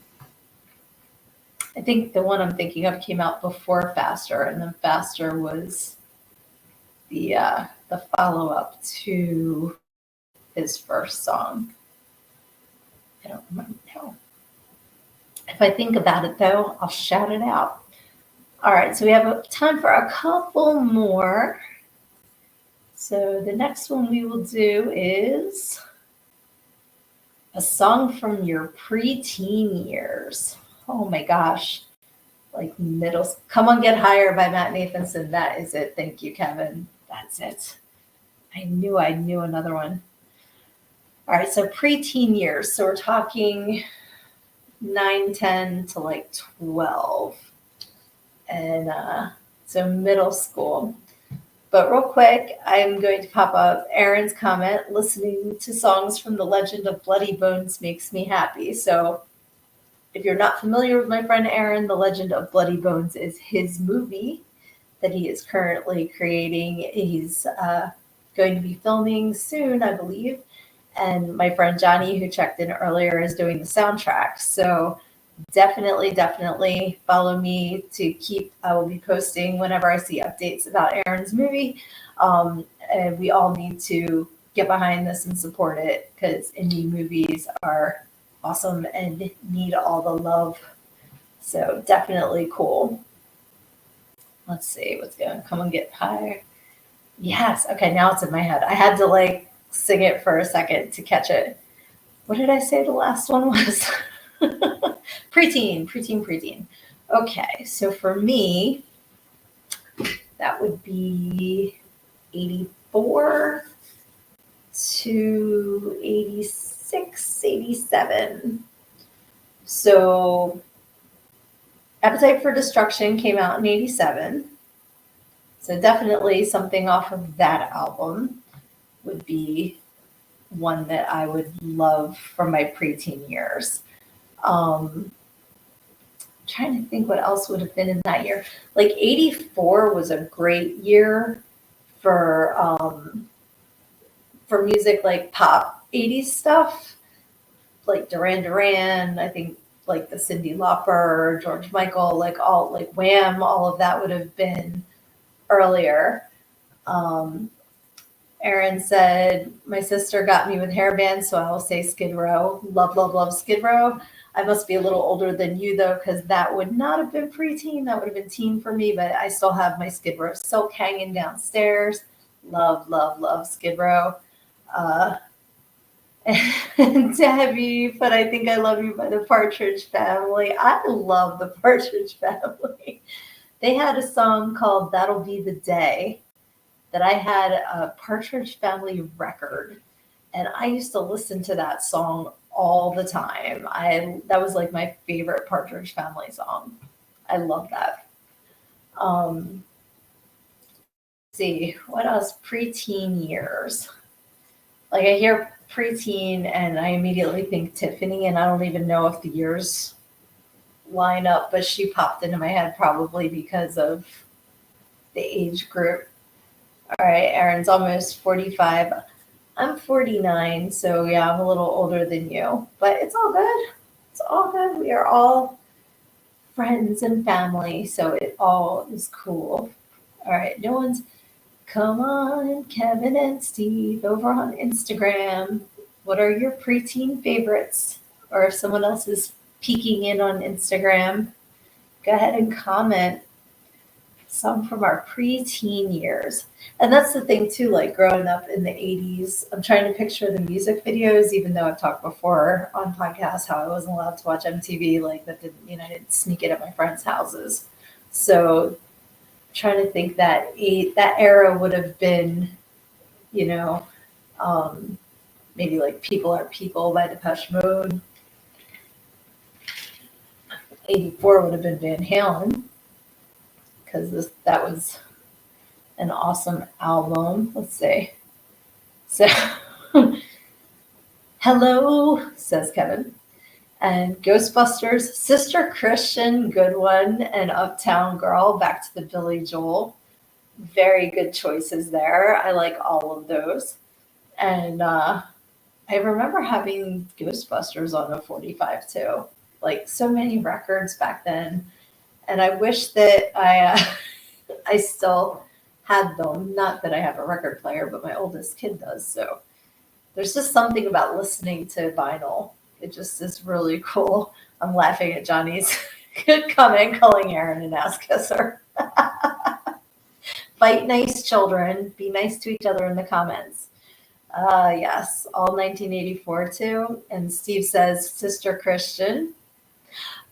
think the one I'm thinking of came out before Faster, and then Faster was the follow up to his first song. I don't remember now. If I think about it though, I'll shout it out. All right, so we have time for a couple more. So the next one we will do is a song from your preteen years. Oh my gosh. Like Come On Get Higher by Matt Nathanson. That is it. Thank you, Kevin. That's it. I knew another one. All right, so preteen years. So we're talking 9, 10 to like 12. And so middle school. But real quick, I'm going to pop up Aaron's comment, listening to songs from The Legend of Bloody Bones makes me happy. So if you're not familiar with my friend Aaron, The Legend of Bloody Bones is his movie that he is currently creating. He's going to be filming soon, I believe. And my friend Johnny, who checked in earlier, is doing the soundtrack. So definitely follow me to I will be posting whenever I see updates about Aaron's movie. And we all need to get behind this and support it because indie movies are awesome and need all the love. So definitely cool. Let's see what's going on. Come On Get Higher. Yes. Okay. Now it's in my head. I had to like sing it for a second to catch it. What did I say the last one was? Preteen. Okay. So for me, that would be 84 to 86, 87. So Appetite for Destruction came out in 87. So definitely something off of that album would be one that I would love from my preteen years. Trying to think what else would have been in that year. Like 84 was a great year for music, like pop 80s stuff, like Duran Duran, I think like the Cyndi Lauper, George Michael, like all like Wham, all of that would have been earlier. Aaron said, my sister got me with hairbands, so I will say Skid Row. Love, love, love Skid Row. I must be a little older than you, though, because that would not have been preteen. That would have been teen for me, but I still have my Skid Row silk hanging downstairs. Love, love, love Skid Row. And Debbie, but I think I love you by the Partridge Family. I love the Partridge Family. They had a song called That'll Be the Day that I had a Partridge Family record, and I used to listen to that song all the time. That was like my favorite Partridge Family song. I love that. Let's see, what else? Preteen years. Like I hear preteen and I immediately think Tiffany, and I don't even know if the years line up, but she popped into my head probably because of the age group. All right, Aaron's almost 45. I'm 49, so yeah, I'm a little older than you, but it's all good. It's all good. We are all friends and family, so it all is cool. All right, no one's. Come on, Kevin and Steve over on Instagram. What are your preteen favorites? Or if someone else is peeking in on Instagram, go ahead and comment some from our preteen years. And that's the thing too, like growing up in the 80s, I'm trying to picture the music videos, even though I've talked before on podcasts how I wasn't allowed to watch MTV, like that didn't, I didn't sneak it at my friends' houses. So trying to think that that era would have been, maybe like People Are People by Depeche Mode. 84 would have been Van Halen, because that was an awesome album. Let's see. So, hello, says Kevin. And Ghostbusters, Sister Christian, good one, and Uptown Girl, back to the Billy Joel. Very good choices there. I like all of those. And I remember having Ghostbusters on a 45 too. Like so many records back then. And I wish that I still had them. Not that I have a record player, but my oldest kid does. So there's just something about listening to vinyl. It just is really cool. I'm laughing at Johnny's good comment, calling Aaron an ass kisser. Fight nice, children. Be nice to each other in the comments. Yes, all 1984 too. And Steve says, Sister Christian.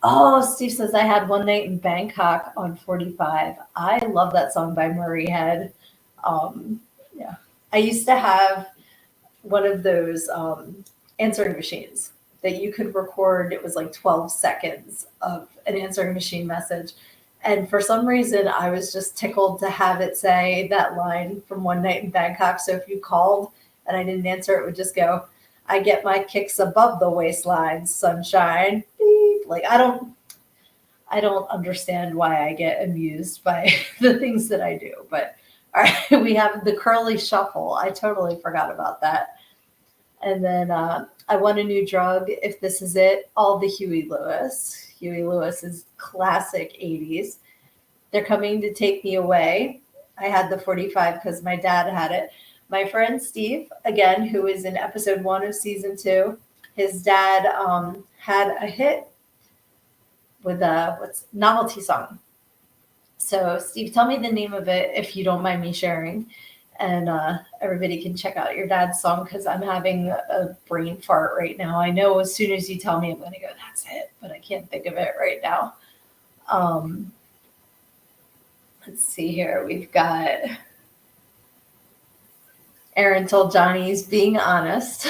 Oh, Steve says, I had One Night in Bangkok on 45. I love that song by Murray Head. Yeah, I used to have one of those answering machines that you could record. It was like 12 seconds of an answering machine message. And for some reason, I was just tickled to have it say that line from One Night in Bangkok. So if you called and I didn't answer, it would just go, I get my kicks above the waistline, sunshine. Beep. Like, I don't understand why I get amused by the things that I do. But all right, we have the Curly Shuffle. I totally forgot about that. And then I Want a New Drug, If This Is It, all the Huey Lewis. Huey Lewis is classic 80s. They're Coming to Take Me Away. I had the 45 because my dad had it. My friend Steve, again, who is in episode 1 of season 2, his dad had a hit with what's novelty song. So Steve, tell me the name of it if you don't mind me sharing. And everybody can check out your dad's song because I'm having a brain fart right now. I know as soon as you tell me, I'm going to go, that's it. But I can't think of it right now. Let's see here. We've got Aaron told Johnny he's being honest,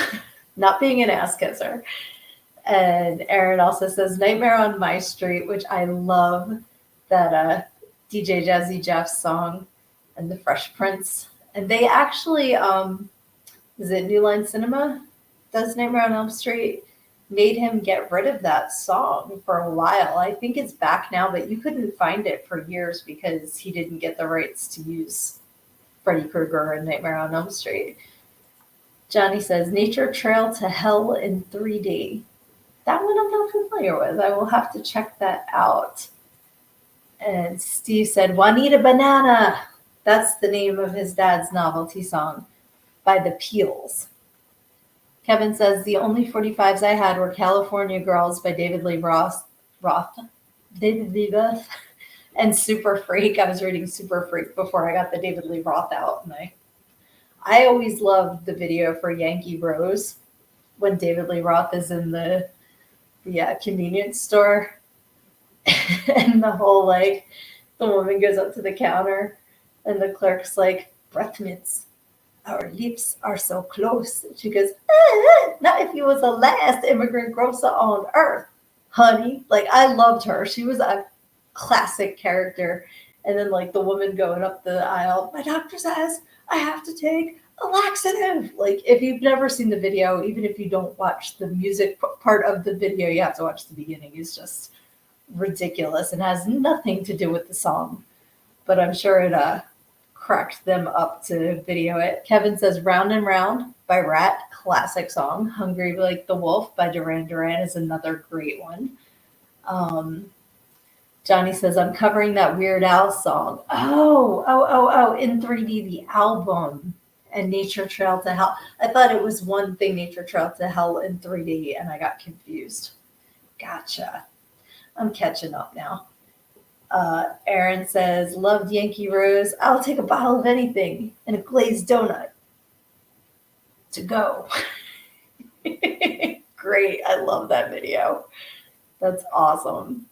not being an ass kisser. And Aaron also says Nightmare on My Street, which I love that DJ Jazzy Jeff song and the Fresh Prince. And they actually is it New Line Cinema? Does Nightmare on Elm Street made him get rid of that song for a while. I think it's back now, but you couldn't find it for years because he didn't get the rights to use Freddy Krueger and Nightmare on Elm Street. Johnny says, Nature Trail to Hell in 3D. That one I'm not familiar with. I will have to check that out. And Steve said, Juanita Banana. That's the name of his dad's novelty song by the Peels. Kevin says, the only 45s I had were California Girls by David Lee Roth, and Super Freak. I was reading Super Freak before I got the David Lee Roth out. And I always loved the video for Yankee Rose when David Lee Roth is in the convenience store. And the whole, like, the woman goes up to the counter and the clerk's like, breath mints. Our lips are so close. She goes, not if you was the last immigrant grocer on earth, honey. Like, I loved her. She was a classic character. And then, like, the woman going up the aisle, my doctor says I have to take a laxative. Like, if you've never seen the video, even if you don't watch the music part of the video, you have to watch the beginning. It's just ridiculous and has nothing to do with the song. But I'm sure it cracked them up to video it. Kevin says Round and Round by Rat, classic song. Hungry Like the Wolf by Duran Duran is another great one. Johnny says, I'm covering that Weird Al song. Oh, in 3D, the album, and Nature Trail to Hell. I thought it was one thing, Nature Trail to Hell in 3D, and I got confused. Gotcha. I'm catching up now. Aaron says, loved Yankee Rose. I'll take a bottle of anything and a glazed donut to go. Great. I love that video. That's awesome.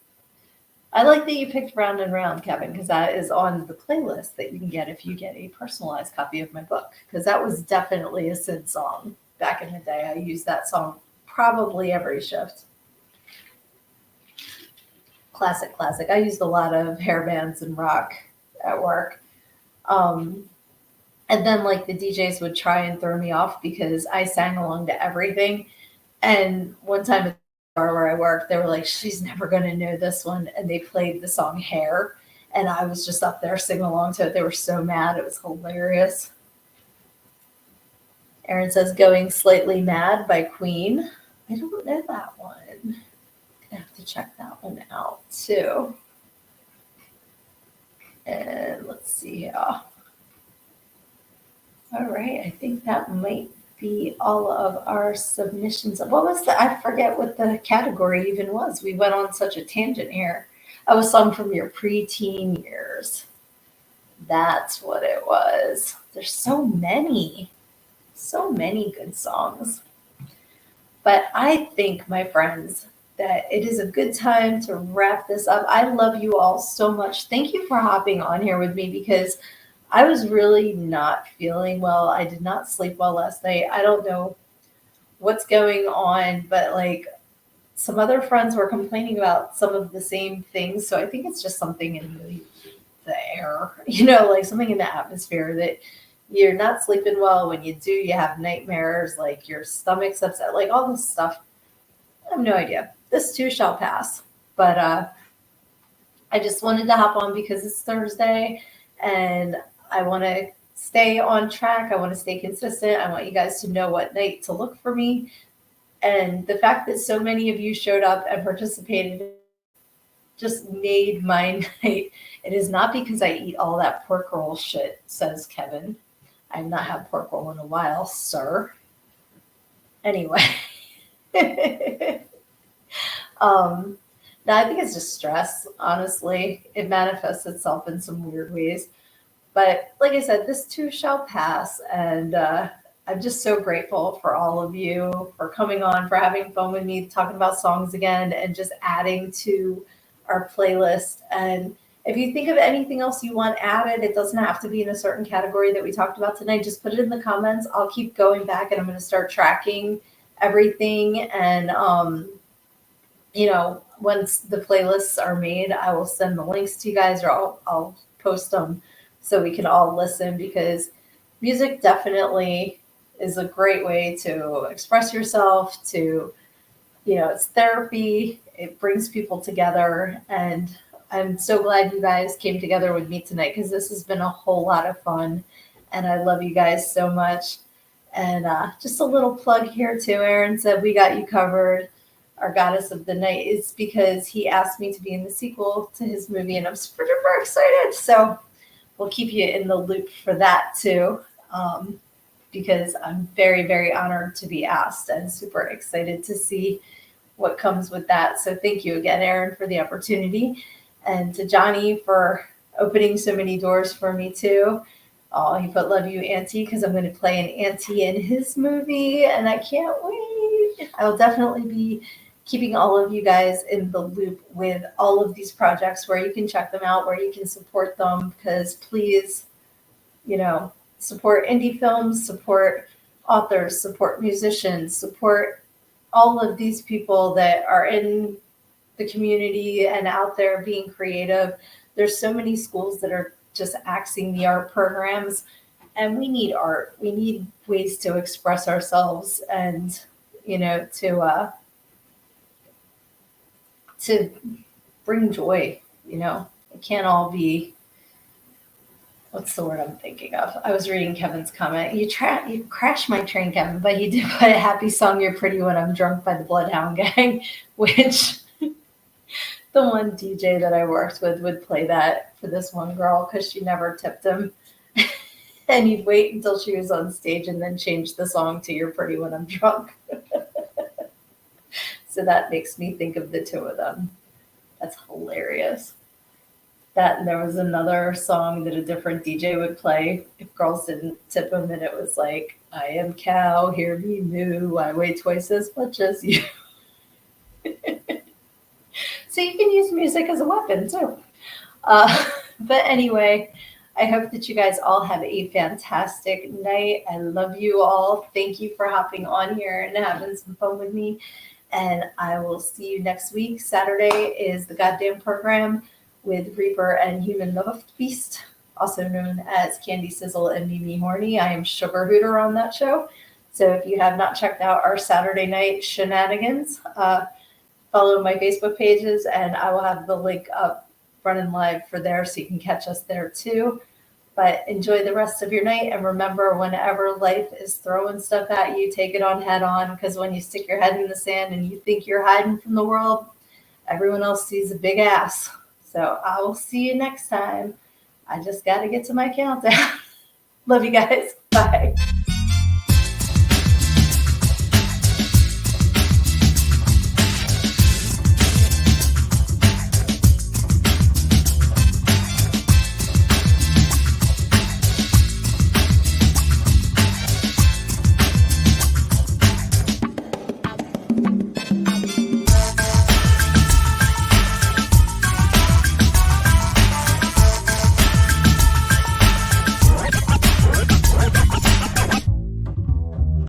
I like that you picked Round and Round, Kevin, because that is on the playlist that you can get if you get a personalized copy of my book, because that was definitely a Sid song back in the day. I used that song probably every shift. Classic. I used a lot of hair bands and rock at work. And then, like, the DJs would try and throw me off because I sang along to everything. And one time at the bar where I worked, they were like, she's never going to know this one. And they played the song Hair. And I was just up there singing along to it. They were so mad. It was hilarious. Aaron says Going Slightly Mad by Queen. I don't know that one. I have to check that one out too. And let's see here. All right, I think that might be all of our submissions. What was I forget what the category even was. We went on such a tangent here. I was sung from your preteen years. That's what it was. There's so many good songs. But I think, my friends, that it is a good time to wrap this up. I love you all so much. Thank you for hopping on here with me because I was really not feeling well. I did not sleep well last night. I don't know what's going on, but like some other friends were complaining about some of the same things. So I think it's just something in the air, like something in the atmosphere that you're not sleeping well. When you do, you have nightmares, like your stomach's upset, like all this stuff. I have no idea. This too shall pass. But I just wanted to hop on because it's Thursday and I want to stay on track. I want to stay consistent. I want you guys to know what night to look for me. And the fact that so many of you showed up and participated just made my night. It is not because I eat all that pork roll shit, says Kevin. I've not had pork roll in a while, sir. Anyway. Now I think it's just stress, honestly. It manifests itself in some weird ways. But like I said, this too shall pass. And I'm just so grateful for all of you for coming on, for having fun with me, talking about songs again, and just adding to our playlist. And if you think of anything else you want added, it doesn't have to be in a certain category that we talked about tonight. Just put it in the comments. I'll keep going back and I'm going to start tracking everything. And, once the playlists are made, I will send the links to you guys, or I'll post them so we can all listen, because music definitely is a great way to express yourself, to, it's therapy. It brings people together. And I'm so glad you guys came together with me tonight, because this has been a whole lot of fun. And I love you guys so much. And just a little plug here too. Aaron said we got you covered. Our Goddess of the Night is because he asked me to be in the sequel to his movie, and I'm super duper excited. So we'll keep you in the loop for that too, because I'm very, very honored to be asked and super excited to see what comes with that. So thank you again, Aaron, for the opportunity, and to Johnny for opening so many doors for me too. Oh, he put "Love You, Auntie," because I'm going to play an auntie in his movie, and I can't wait. I'll definitely be keeping all of you guys in the loop with all of these projects, where you can check them out, where you can support them, because please, support indie films, support authors, support musicians, support all of these people that are in the community and out there being creative. There's so many schools that are just axing the art programs, and we need art. We need ways to express ourselves and, to bring joy. It can't all be, what's the word I'm thinking of? I was reading Kevin's comment. You crashed my train, Kevin, but he did put a happy song, "You're Pretty When I'm Drunk" by the Bloodhound Gang, which the one DJ that I worked with would play that for this one girl because she never tipped him. And he'd wait until she was on stage and then change the song to "You're Pretty When I'm Drunk." So that makes me think of the two of them. That's hilarious. That, and there was another song that a different DJ would play if girls didn't tip him, and it was like, "I am cow, hear me moo, I weigh twice as much as you." So you can use music as a weapon too. But anyway, I hope that you guys all have a fantastic night. I love you all. Thank you for hopping on here and having some fun with me. And I will see you next week. Saturday is the Goddamn Program with Reaper and Human the Hoofed Beast, also known as Candy Sizzle and Mimi Horny. I am Sugar Hooter on that show. So if you have not checked out our Saturday night shenanigans, follow my Facebook pages, and I will have the link up running live for there, so you can catch us there too. But enjoy the rest of your night, and remember, whenever life is throwing stuff at you, take it on head on, because when you stick your head in the sand and you think you're hiding from the world, everyone else sees a big ass. So I will see you next time. I just got to get to my countdown. Love you guys. Bye.